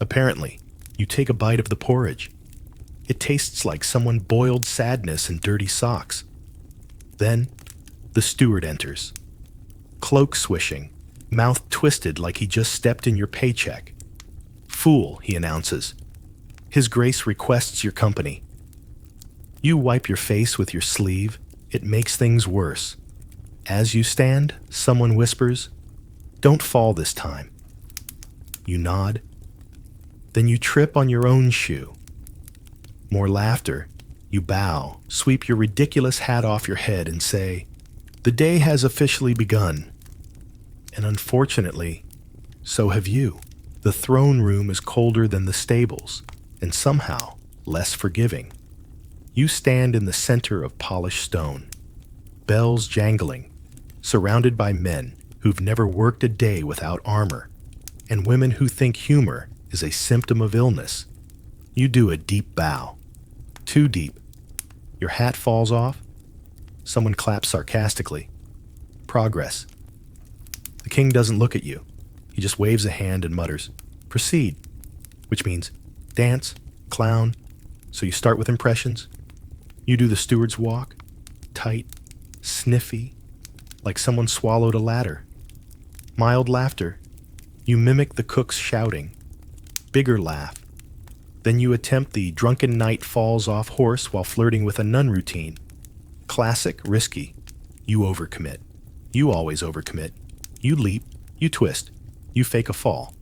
Apparently, you take a bite of the porridge. It tastes like someone boiled sadness in dirty socks. Then, the steward enters. Cloak swishing, mouth twisted like he just stepped in your paycheck. Fool, he announces. His Grace requests your company. You wipe your face with your sleeve. It makes things worse. As you stand, someone whispers, "Don't fall this time." You nod. Then you trip on your own shoe. More laughter. You bow, sweep your ridiculous hat off your head and say, "The day has officially begun." And unfortunately, so have you. The throne room is colder than the stables, and somehow less forgiving. You stand in the center of polished stone, bells jangling, surrounded by men who've never worked a day without armor, and women who think humor is a symptom of illness. You do a deep bow. Too deep. Your hat falls off. Someone claps sarcastically. Progress. The king doesn't look at you. He just waves a hand and mutters, "Proceed," which means dance, clown. So you start with impressions. You do the steward's walk, tight, sniffy, like someone swallowed a ladder. Mild laughter. You mimic the cook's shouting. Bigger laugh. Then you attempt the drunken knight falls off horse while flirting with a nun routine. Classic, risky. You overcommit. You always overcommit. You leap, you twist, you fake a fall,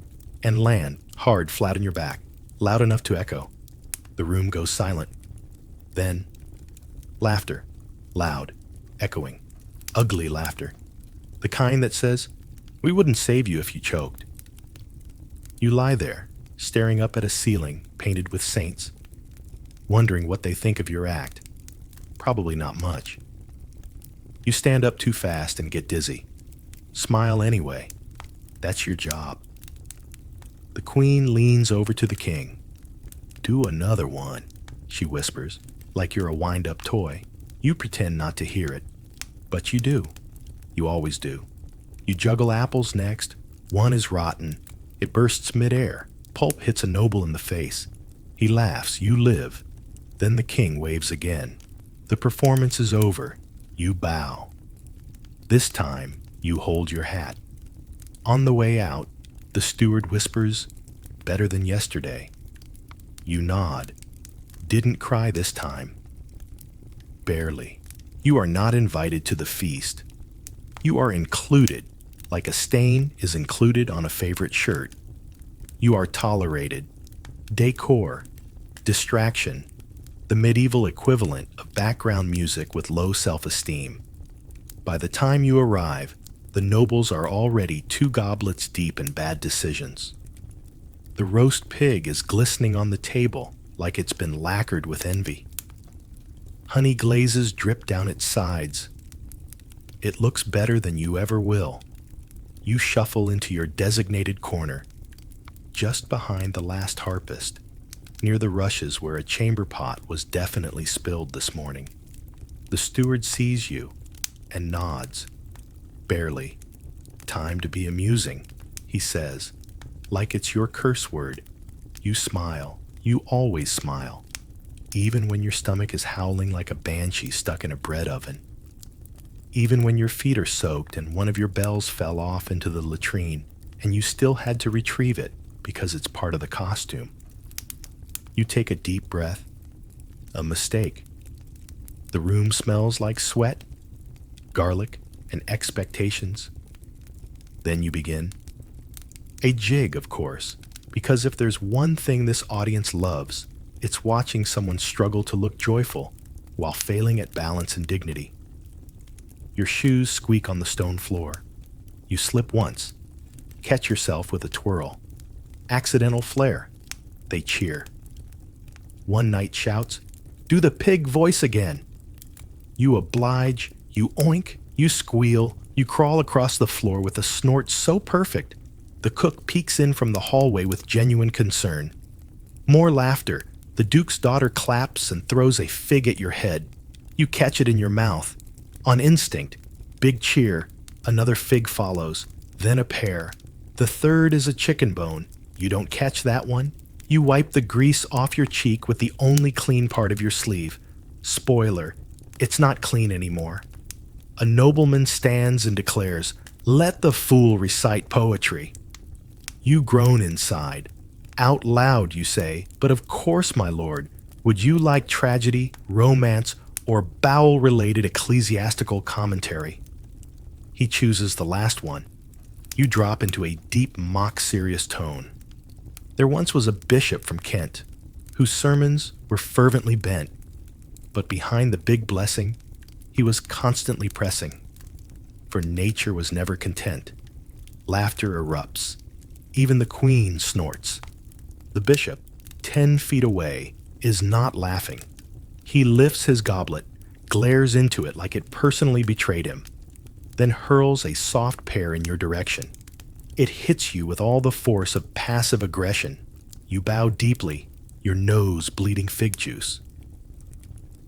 and land hard flat on your back, loud enough to echo. The room goes silent. Then, laughter. Loud, echoing, ugly laughter. The kind that says, "We wouldn't save you if you choked." You lie there, staring up at a ceiling painted with saints, wondering what they think of your act. Probably not much. You stand up too fast and get dizzy. Smile anyway. That's your job. The queen leans over to the king. "Do another one," she whispers, like you're a wind-up toy. You pretend not to hear it, but you do. You always do. You juggle apples next. One is rotten. It bursts midair. Pulp hits a noble in the face. He laughs. You live. Then the king waves again. The performance is over. You bow. This time, you hold your hat. On the way out, the steward whispers, "Better than yesterday." You nod. Didn't cry this time. Barely. You are not invited to the feast. You are included, like a stain is included on a favorite shirt. You are tolerated. Decor. Distraction. The medieval equivalent of background music with low self-esteem. By the time you arrive, the nobles are already 2 goblets deep in bad decisions. The roast pig is glistening on the table like it's been lacquered with envy. Honey glazes drip down its sides. It looks better than you ever will. You shuffle into your designated corner, just behind the last harpist, near the rushes where a chamber pot was definitely spilled this morning. The steward sees you and nods. Barely. "Time to be amusing," he says, like it's your curse word. You smile. You always smile, even when your stomach is howling like a banshee stuck in a bread oven. Even when your feet are soaked and one of your bells fell off into the latrine and you still had to retrieve it because it's part of the costume. You take a deep breath. A mistake. The room smells like sweat, garlic, and expectations. Then you begin. A jig, of course, because if there's one thing this audience loves, it's watching someone struggle to look joyful while failing at balance and dignity. Your shoes squeak on the stone floor. You slip once, catch yourself with a twirl. Accidental flare. They cheer. One knight shouts, "Do the pig voice again." You oblige, you oink, you squeal, you crawl across the floor with a snort so perfect, the cook peeks in from the hallway with genuine concern. More laughter. The duke's daughter claps and throws a fig at your head. You catch it in your mouth. On instinct, big cheer, another fig follows, then a pear. The third is a chicken bone. You don't catch that one. You wipe the grease off your cheek with the only clean part of your sleeve. Spoiler, it's not clean anymore. A nobleman stands and declares, "Let the fool recite poetry." You groan inside. Out loud you say, "But of course, my lord, would you like tragedy, romance, or bowel-related ecclesiastical commentary?" He chooses the last one. You drop into a deep, mock-serious tone. There once was a bishop from Kent, whose sermons were fervently bent, but behind the big blessing, he was constantly pressing, for nature was never content. Laughter erupts. Even the queen snorts. The bishop, 10 feet away, is not laughing. He lifts his goblet, glares into it like it personally betrayed him, then hurls a soft pear in your direction. It hits you with all the force of passive aggression. You bow deeply, your nose bleeding fig juice.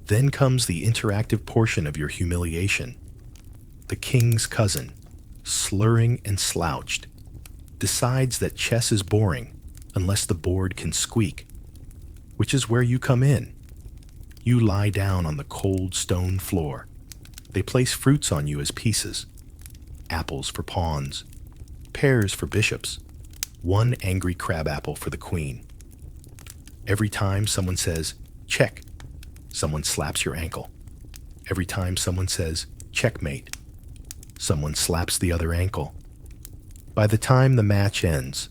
Then comes the interactive portion of your humiliation. The king's cousin, slurring and slouched, decides that chess is boring unless the board can squeak, which is where you come in. You lie down on the cold stone floor. They place fruits on you as pieces, apples for pawns. pears for bishops, 1 angry crabapple for the queen. Every time someone says, check, someone slaps your ankle. Every time someone says, checkmate, someone slaps the other ankle. By the time the match ends,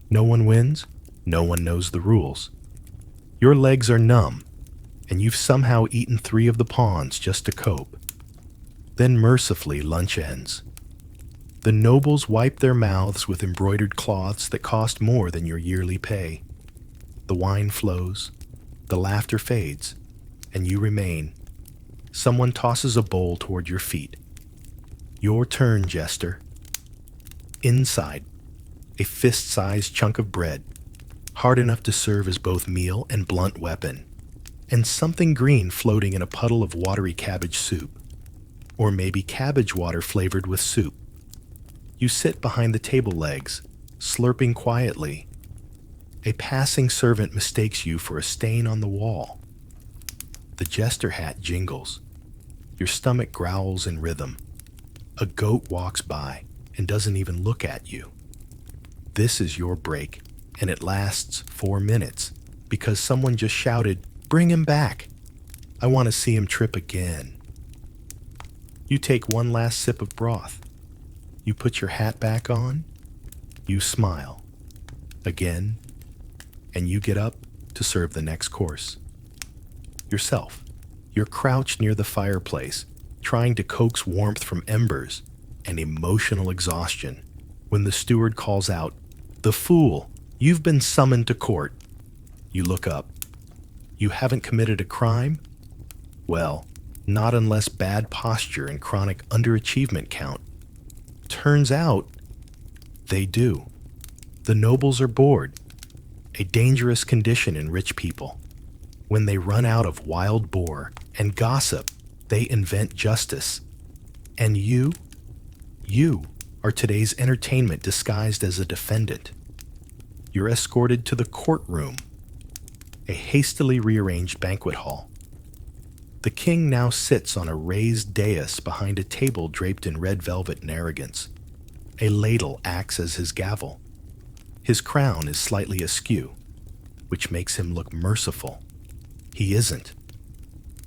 no one wins, no one knows the rules. Your legs are numb, and you've somehow eaten 3 of the pawns just to cope. Then mercifully lunch ends. The nobles wipe their mouths with embroidered cloths that cost more than your yearly pay. The wine flows, the laughter fades, and you remain. Someone tosses a bowl toward your feet. Your turn, jester. Inside, a fist-sized chunk of bread, hard enough to serve as both meal and blunt weapon, and something green floating in a puddle of watery cabbage soup, or maybe cabbage water flavored with soup. You sit behind the table legs, slurping quietly. A passing servant mistakes you for a stain on the wall. The jester hat jingles. Your stomach growls in rhythm. A goat walks by and doesn't even look at you. This is your break, and it lasts 4 minutes because someone just shouted, "Bring him back! I want to see him trip again." You take one last sip of broth. You put your hat back on. You smile. Again. And you get up to serve the next course. Yourself. You're crouched near the fireplace, trying to coax warmth from embers and emotional exhaustion, when the steward calls out, "The fool! You've been summoned to court." You look up. You haven't committed a crime? Well, not unless bad posture and chronic underachievement count. Turns out, they do. The nobles are bored, a dangerous condition in rich people. When they run out of wild boar and gossip, they invent justice. And you are today's entertainment disguised as a defendant. You're escorted to the courtroom, a hastily rearranged banquet hall. The king now sits on a raised dais behind a table draped in red velvet and arrogance. A ladle acts as his gavel. His crown is slightly askew, which makes him look merciful. He isn't.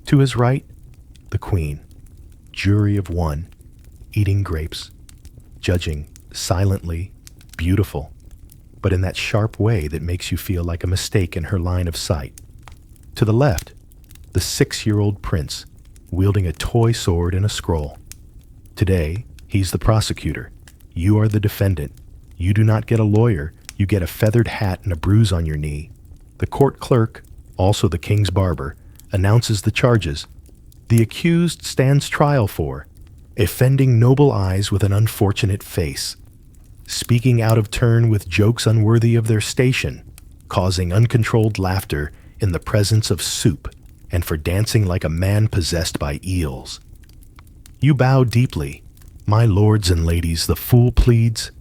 To his right, the queen, jury of 1, eating grapes, judging silently, beautiful, but in that sharp way that makes you feel like a mistake in her line of sight. To the left, the 6-year-old prince, wielding a toy sword and a scroll. Today, he's the prosecutor. You are the defendant. You do not get a lawyer. You get a feathered hat and a bruise on your knee. The court clerk, also the king's barber, announces the charges. The accused stands trial for offending noble eyes with an unfortunate face, speaking out of turn with jokes unworthy of their station, causing uncontrolled laughter in the presence of soup, and for dancing like a man possessed by eels. You bow deeply. My lords and ladies, the fool pleads,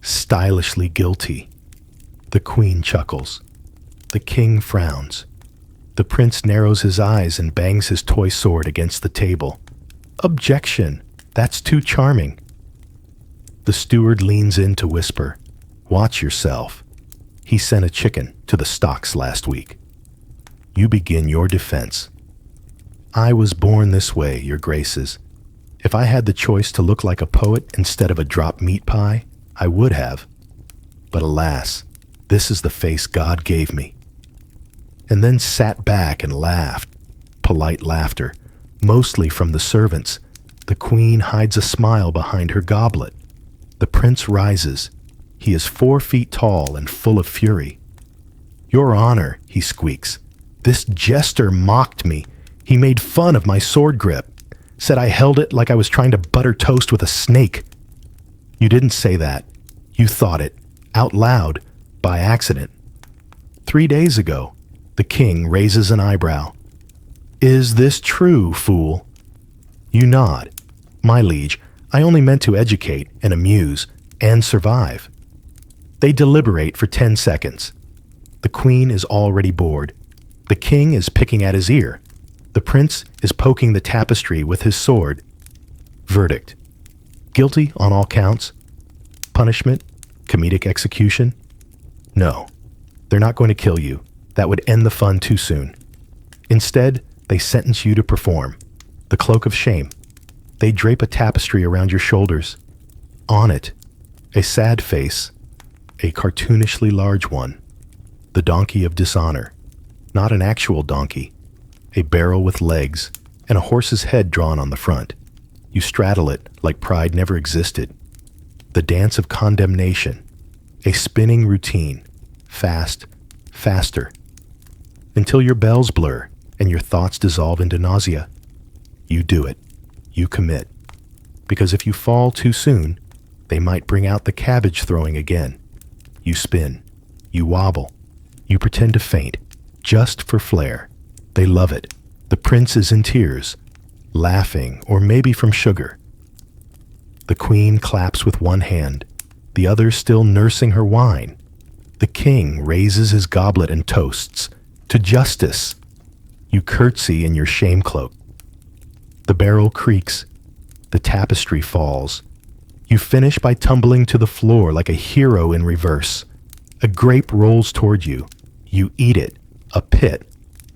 stylishly guilty. The queen chuckles. The king frowns. The prince narrows his eyes and bangs his toy sword against the table. Objection! That's too charming. The steward leans in to whisper, "Watch yourself. He sent a chicken to the stocks last week." You begin your defense. "I was born this way, your graces. If I had the choice to look like a poet instead of a drop meat pie, I would have. But alas, this is the face God gave me." And then sat back and laughed, polite laughter, mostly from the servants. The queen hides a smile behind her goblet. The prince rises. He is 4 feet tall and full of fury. "Your Honor," he squeaks, "this jester mocked me. He made fun of my sword grip, said I held it like I was trying to butter toast with a snake." You didn't say that. You thought it, out loud, by accident. 3 days ago, the king raises an eyebrow. "Is this true, fool?" You nod. "My liege, I only meant to educate and amuse and survive." They deliberate for 10 seconds. The queen is already bored. The king is picking at his ear. The prince is poking the tapestry with his sword. Verdict: guilty on all counts. Punishment? Comedic execution? No, they're not going to kill you. That would end the fun too soon. Instead, they sentence you to perform. The cloak of shame. They drape a tapestry around your shoulders. On it, a sad face, a cartoonishly large one. The donkey of dishonor. Not an actual donkey. A barrel with legs and a horse's head drawn on the front. You straddle it like pride never existed. The dance of condemnation. A spinning routine. Fast, faster. Until your bells blur and your thoughts dissolve into nausea. You do it. You commit. Because if you fall too soon, they might bring out the cabbage throwing again. You spin. You wobble. You pretend to faint, just for flair. They love it. The prince is in tears, laughing, or maybe from sugar. The queen claps with one hand, the other still nursing her wine. The king raises his goblet and toasts, to justice. You curtsy in your shame cloak. The barrel creaks. The tapestry falls. You finish by tumbling to the floor like a hero in reverse. A grape rolls toward you. You eat it. A pit.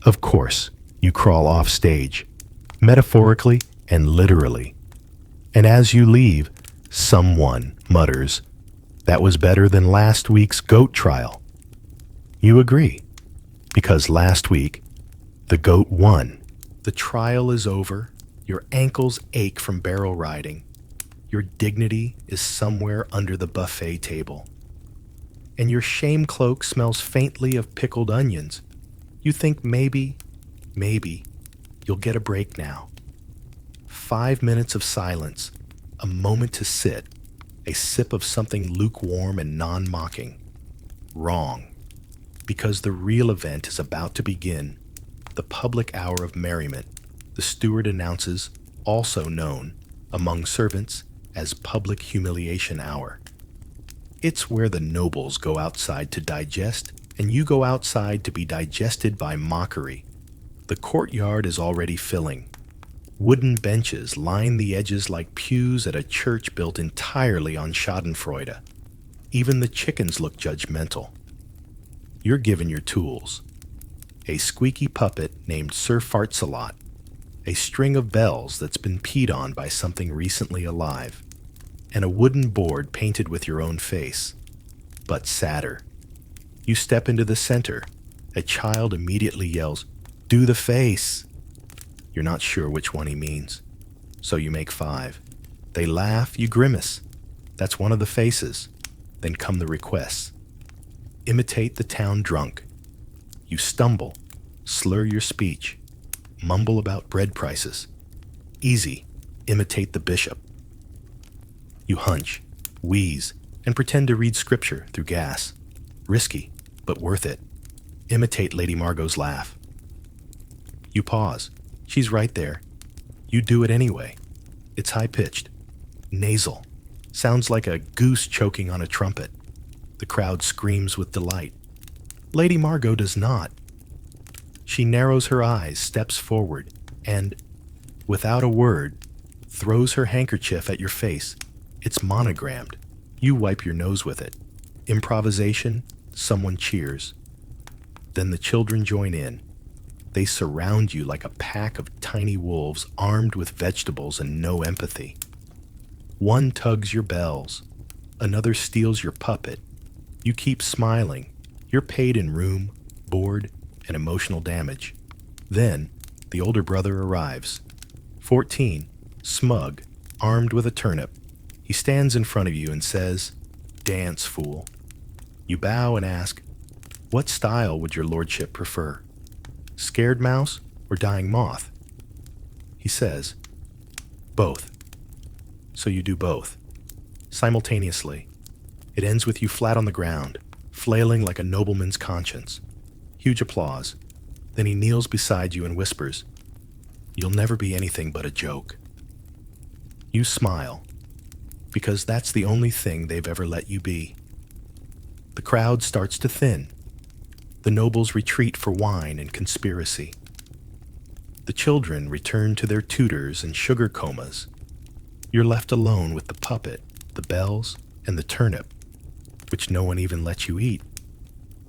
Of course, you crawl off stage, metaphorically and literally. And as you leave, someone mutters, "That was better than last week's goat trial." You agree, because last week, the goat won. The trial is over. Your ankles ache from barrel riding. Your dignity is somewhere under the buffet table. And your shame cloak smells faintly of pickled onions. You think maybe, you'll get a break now. 5 minutes of silence, a moment to sit, a sip of something lukewarm and non-mocking. Wrong. Because the real event is about to begin. The public hour of merriment, the steward announces, also known among servants as public humiliation hour. It's where the nobles go outside to digest, and you go outside to be digested by mockery. The courtyard is already filling. Wooden benches line the edges like pews at a church built entirely on schadenfreude. Even the chickens look judgmental. You're given your tools. A squeaky puppet named Sir Fartsalot. A string of bells that's been peed on by something recently alive. And a wooden board painted with your own face, but sadder. You step into the center. A child immediately yells, "Do the face!" You're not sure which one he means, so you make 5. They laugh, you grimace. That's one of the faces. Then come the requests. Imitate the town drunk. You stumble, slur your speech, mumble about bread prices. Easy, imitate the bishop. You hunch, wheeze, and pretend to read scripture through gas. Risky, but worth it. Imitate Lady Margot's laugh. You pause. She's right there. You do it anyway. It's high-pitched, nasal. Sounds like a goose choking on a trumpet. The crowd screams with delight. Lady Margot does not. She narrows her eyes, steps forward, and, without a word, throws her handkerchief at your face. It's monogrammed. You wipe your nose with it. Improvisation, someone cheers. Then the children join in. They surround you like a pack of tiny wolves armed with vegetables and no empathy. One tugs your bells. Another steals your puppet. You keep smiling. You're paid in room, board, and emotional damage. Then, the older brother arrives. 14, smug, armed with a turnip. He stands in front of you and says, "Dance, fool." You bow and ask, "What style would your lordship prefer? Scared mouse or dying moth?" He says, "Both." So you do both. Simultaneously. It ends with you flat on the ground, flailing like a nobleman's conscience. Huge applause. Then he kneels beside you and whispers, "You'll never be anything but a joke." You smile, because that's the only thing they've ever let you be. The crowd starts to thin. The nobles retreat for wine and conspiracy. The children return to their tutors and sugar comas. You're left alone with the puppet, the bells, and the turnip, which no one even lets you eat.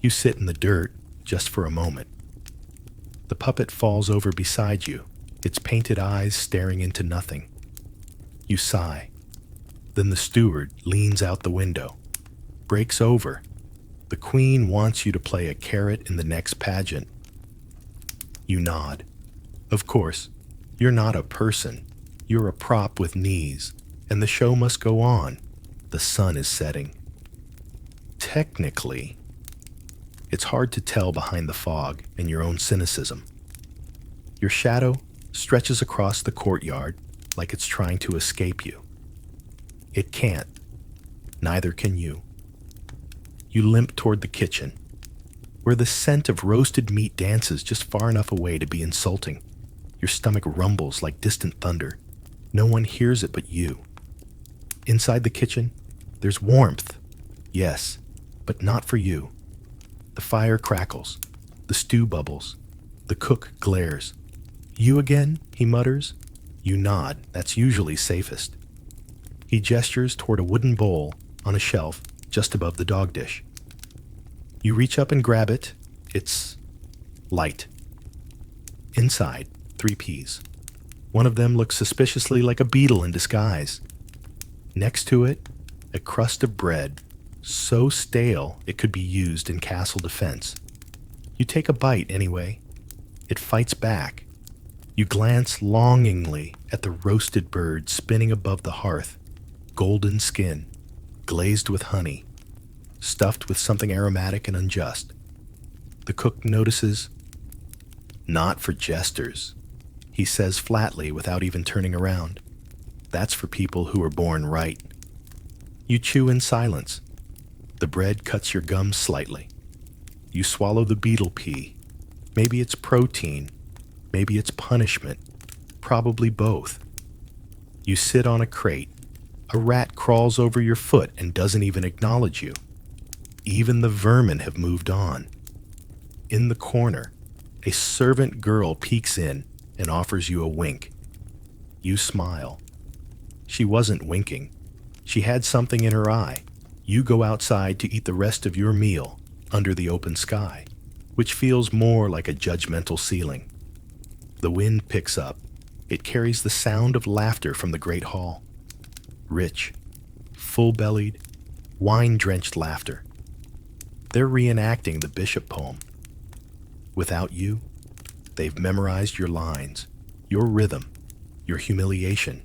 You sit in the dirt just for a moment. The puppet falls over beside you, its painted eyes staring into nothing. You sigh. Then the steward leans out the window, breaks over. The queen wants you to play a carrot in the next pageant. You nod. Of course, you're not a person. You're a prop with knees, and the show must go on. The sun is setting. Technically, it's hard to tell behind the fog and your own cynicism. Your shadow stretches across the courtyard like it's trying to escape you. It can't. Neither can you. You limp toward the kitchen, where the scent of roasted meat dances just far enough away to be insulting. Your stomach rumbles like distant thunder. No one hears it but you. Inside the kitchen, there's warmth. Yes, but not for you. The fire crackles. The stew bubbles. The cook glares. You again? He mutters. You nod. That's usually safest. He gestures toward a wooden bowl on a shelf just above the dog dish. You reach up and grab it. It's light. Inside, 3 peas. One of them looks suspiciously like a beetle in disguise. Next to it, a crust of bread, so stale it could be used in castle defense. You take a bite anyway. It fights back. You glance longingly at the roasted bird spinning above the hearth, golden skin, glazed with honey, stuffed with something aromatic and unjust. The cook notices. Not for jesters, he says flatly without even turning around. That's for people who are born right. You chew in silence. The bread cuts your gums slightly. You swallow the beetle pea. Maybe it's protein. Maybe it's punishment. Probably both. You sit on a crate. A rat crawls over your foot and doesn't even acknowledge you. Even the vermin have moved on. In the corner, a servant girl peeks in and offers you a wink. You smile. She wasn't winking. She had something in her eye. You go outside to eat the rest of your meal under the open sky, which feels more like a judgmental ceiling. The wind picks up. It carries the sound of laughter from the great hall. Rich, full-bellied, wine-drenched laughter. They're reenacting the bishop poem. Without you, they've memorized your lines, your rhythm, your humiliation.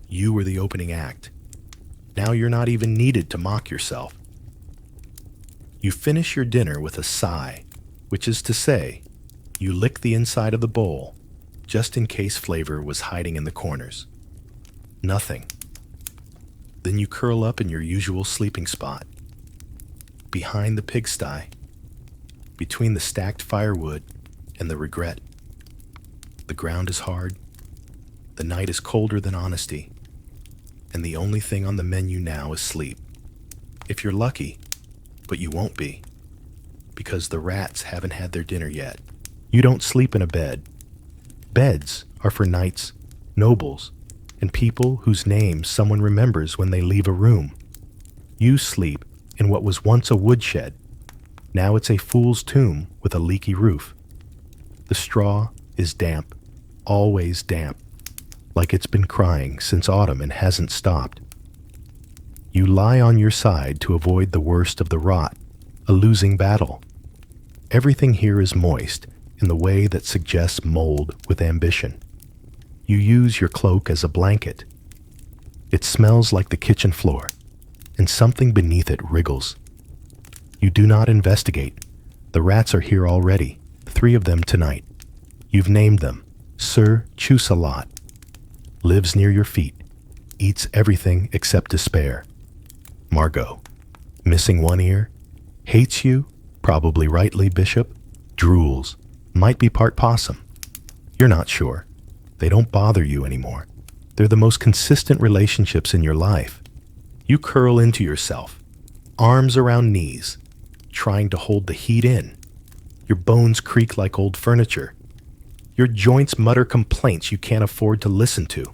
You were the opening act. Now you're not even needed to mock yourself. You finish your dinner with a sigh, which is to say, you lick the inside of the bowl, just in case flavor was hiding in the corners. Nothing. Then you curl up in your usual sleeping spot. Behind the pigsty, between the stacked firewood and the regret. The ground is hard. The night is colder than honesty. And the only thing on the menu now is sleep. If you're lucky, but you won't be, because the rats haven't had their dinner yet. You don't sleep in a bed. Beds are for knights, nobles, and people whose names someone remembers when they leave a room. You sleep in what was once a woodshed. Now it's a fool's tomb with a leaky roof. The straw is damp, always damp, like it's been crying since autumn and hasn't stopped. You lie on your side to avoid the worst of the rot, a losing battle. Everything here is moist in the way that suggests mold with ambition. You use your cloak as a blanket. It smells like the kitchen floor, and something beneath it wriggles. You do not investigate. The rats are here already, 3 of them tonight. You've named them. Sir Chews-a-lot. Lives near your feet. Eats everything except despair. Margot. Missing one ear. Hates you, probably rightly, Bishop. Drools. Might be part possum. You're not sure. They don't bother you anymore. They're the most consistent relationships in your life. You curl into yourself, arms around knees, trying to hold the heat in. Your bones creak like old furniture. Your joints mutter complaints you can't afford to listen to.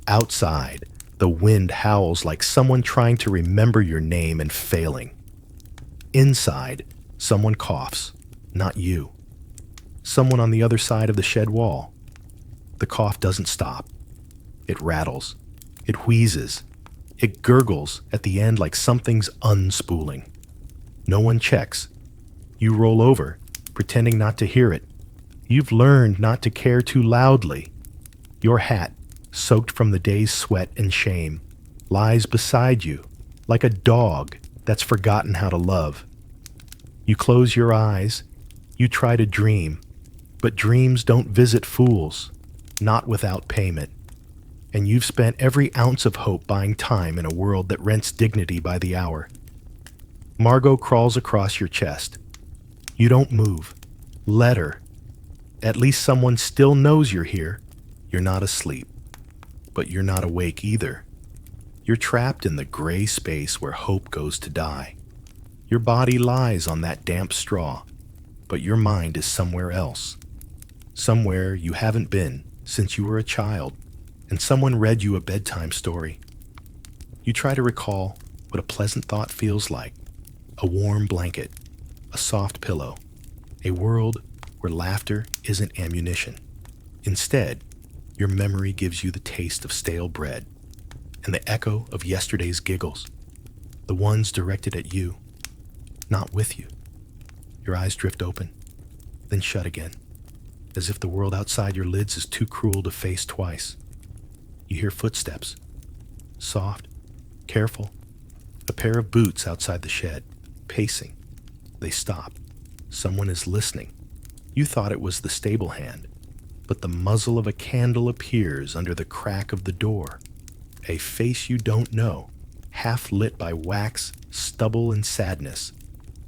Outside, The wind howls like someone trying to remember your name and failing. Inside, someone coughs, not you. Someone on the other side of the shed wall. The cough doesn't stop. It rattles. It wheezes. It gurgles at the end like something's unspooling. No one checks. You roll over, pretending not to hear it. You've learned not to care too loudly. Your hat, soaked from the day's sweat and shame, lies beside you like a dog that's forgotten how to love. You close your eyes. You try to dream, but dreams don't visit fools, not without payment. And you've spent every ounce of hope buying time in a world that rents dignity by the hour. Margot crawls across your chest. You don't move. Let her. At least someone still knows you're here. You're not asleep. But you're not awake either. You're trapped in the gray space where hope goes to die. Your body lies on that damp straw, but your mind is somewhere else. Somewhere you haven't been since you were a child, and someone read you a bedtime story. You try to recall what a pleasant thought feels like. A warm blanket, a soft pillow, a world where laughter isn't ammunition. Instead, your memory gives you the taste of stale bread and the echo of yesterday's giggles, the ones directed at you, not with you. Your eyes drift open, then shut again, as if the world outside your lids is too cruel to face twice. You hear footsteps, soft, careful, a pair of boots outside the shed, pacing. They stop. Someone is listening. You thought it was the stable hand, but the muzzle of a candle appears under the crack of the door. A face you don't know, half lit by wax, stubble, and sadness.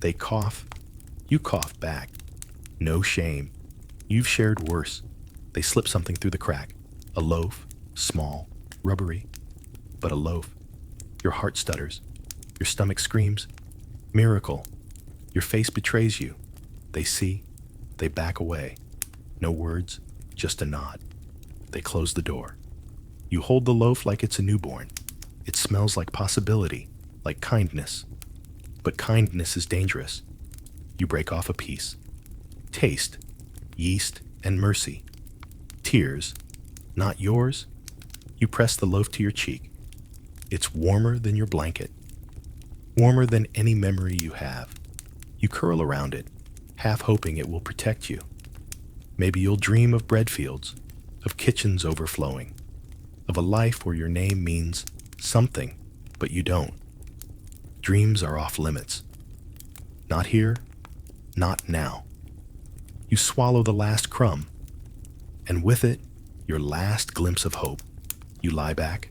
They cough. You cough back. No shame. You've shared worse. They slip something through the crack. A loaf, small, rubbery, but a loaf. Your heart stutters. Your stomach screams. Miracle. Your face betrays you. They see. They back away. No words, just a nod. They close the door. You hold the loaf like it's a newborn. It smells like possibility, like kindness. But kindness is dangerous. You break off a piece. Taste, yeast, and mercy. Tears, not yours. You press the loaf to your cheek. It's warmer than your blanket. Warmer than any memory you have. You curl around it, half hoping it will protect you. Maybe you'll dream of bread fields, of kitchens overflowing, of a life where your name means something, but you don't. Dreams are off limits. Not here, not now. You swallow the last crumb, and with it, your last glimpse of hope. You lie back.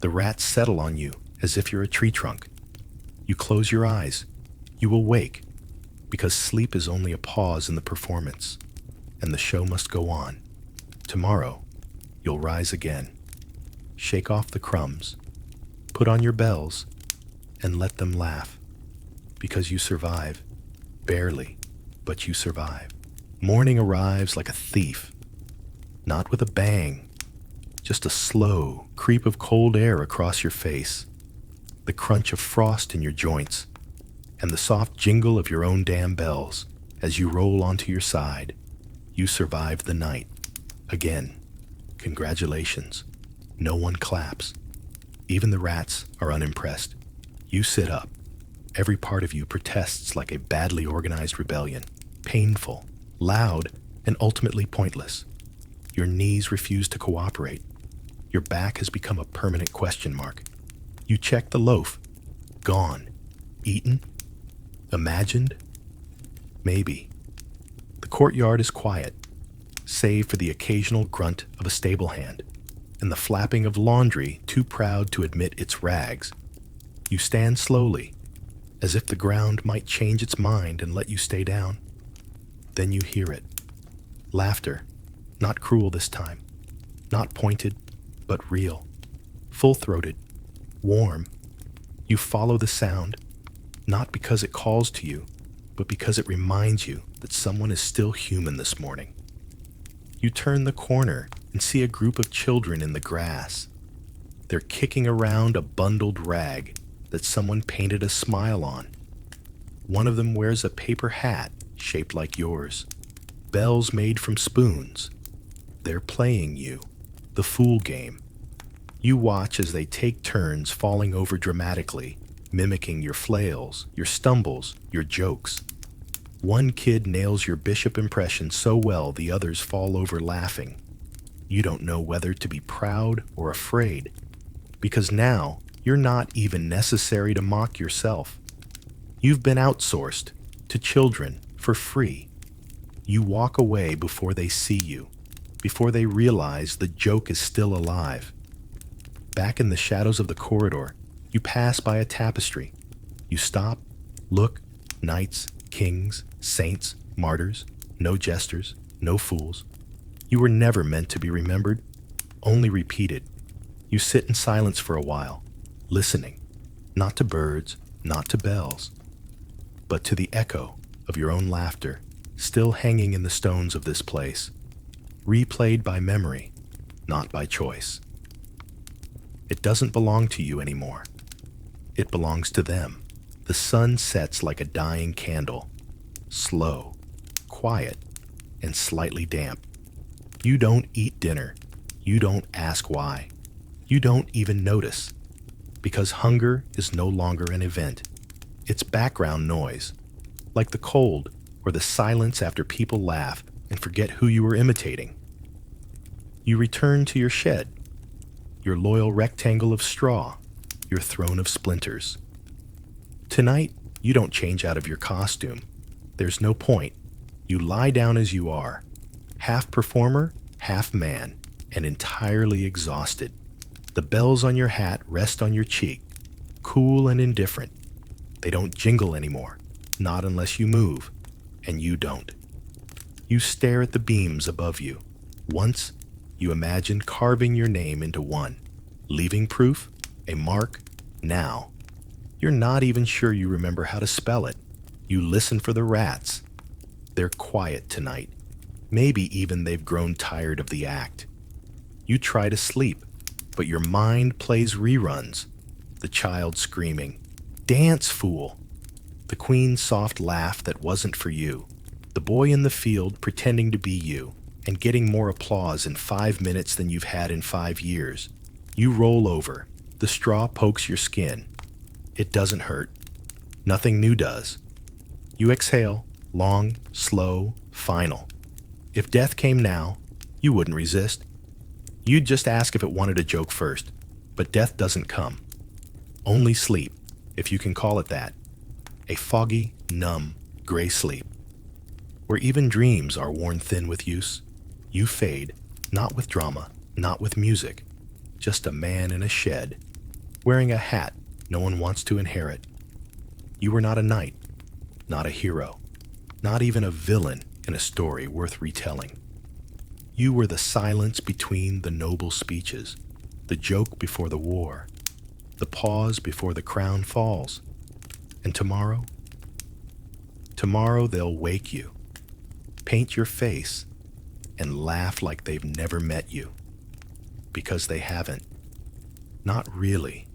The rats settle on you as if you're a tree trunk. You close your eyes. You will wake, because sleep is only a pause in the performance, and the show must go on. Tomorrow, you'll rise again. Shake off the crumbs, put on your bells, and let them laugh, because you survive. Barely, but you survive. Morning arrives like a thief, not with a bang, just a slow creep of cold air across your face, the crunch of frost in your joints, and the soft jingle of your own damn bells as you roll onto your side. You survived the night. Again, congratulations. No one claps. Even the rats are unimpressed. You sit up. Every part of you protests like a badly organized rebellion. Painful, loud, and ultimately pointless. Your knees refuse to cooperate. Your back has become a permanent question mark. You check the loaf. Gone. Eaten? Imagined? Maybe. The courtyard is quiet, save for the occasional grunt of a stable hand and the flapping of laundry too proud to admit its rags. You stand slowly, as if the ground might change its mind and let you stay down. Then you hear it. Laughter, not cruel this time, not pointed, but real, full-throated, warm. You follow the sound, not because it calls to you, but because it reminds you that someone is still human this morning. You turn the corner and see a group of children in the grass. They're kicking around a bundled rag that someone painted a smile on. One of them wears a paper hat shaped like yours, bells made from spoons. They're playing you, the fool game. You watch as they take turns falling over dramatically, mimicking your flails, your stumbles, your jokes. One kid nails your bishop impression so well the others fall over laughing. You don't know whether to be proud or afraid, because now you're not even necessary to mock yourself. You've been outsourced to children for free. You walk away before they see you, before they realize the joke is still alive. Back in the shadows of the corridor, you pass by a tapestry. You stop, look, knights, kings, saints, martyrs, no jesters, no fools. You were never meant to be remembered, only repeated. You sit in silence for a while, listening, not to birds, not to bells, but to the echo of your own laughter, still hanging in the stones of this place, replayed by memory, not by choice. It doesn't belong to you anymore. It belongs to them. The sun sets like a dying candle, slow, quiet, and slightly damp. You don't eat dinner. You don't ask why. You don't even notice, because hunger is no longer an event. It's background noise, like the cold or the silence after people laugh and forget who you were imitating. You return to your shed, your loyal rectangle of straw, your throne of splinters. Tonight, you don't change out of your costume. There's no point. You lie down as you are, half performer, half man, and entirely exhausted. The bells on your hat rest on your cheek, cool and indifferent. They don't jingle anymore, not unless you move, and you don't. You stare at the beams above you. Once, you imagined carving your name into one, leaving proof, a mark. Now, you're not even sure you remember how to spell it. You listen for the rats. They're quiet tonight. Maybe even they've grown tired of the act. You try to sleep, but your mind plays reruns. The child screaming, "Dance, fool!" The queen's soft laugh that wasn't for you. The boy in the field pretending to be you and getting more applause in 5 minutes than you've had in 5 years. You roll over. The straw pokes your skin. It doesn't hurt. Nothing new does. You exhale, long, slow, final. If death came now, you wouldn't resist. You'd just ask if it wanted a joke first, but death doesn't come. Only sleep, if you can call it that. A foggy, numb, gray sleep, where even dreams are worn thin with use. You fade, not with drama, not with music, just a man in a shed, wearing a hat no one wants to inherit. You were not a knight, not a hero, not even a villain in a story worth retelling. You were the silence between the noble speeches, the joke before the war, the pause before the crown falls. And tomorrow? Tomorrow they'll wake you, paint your face, and laugh like they've never met you. Because they haven't. Not really.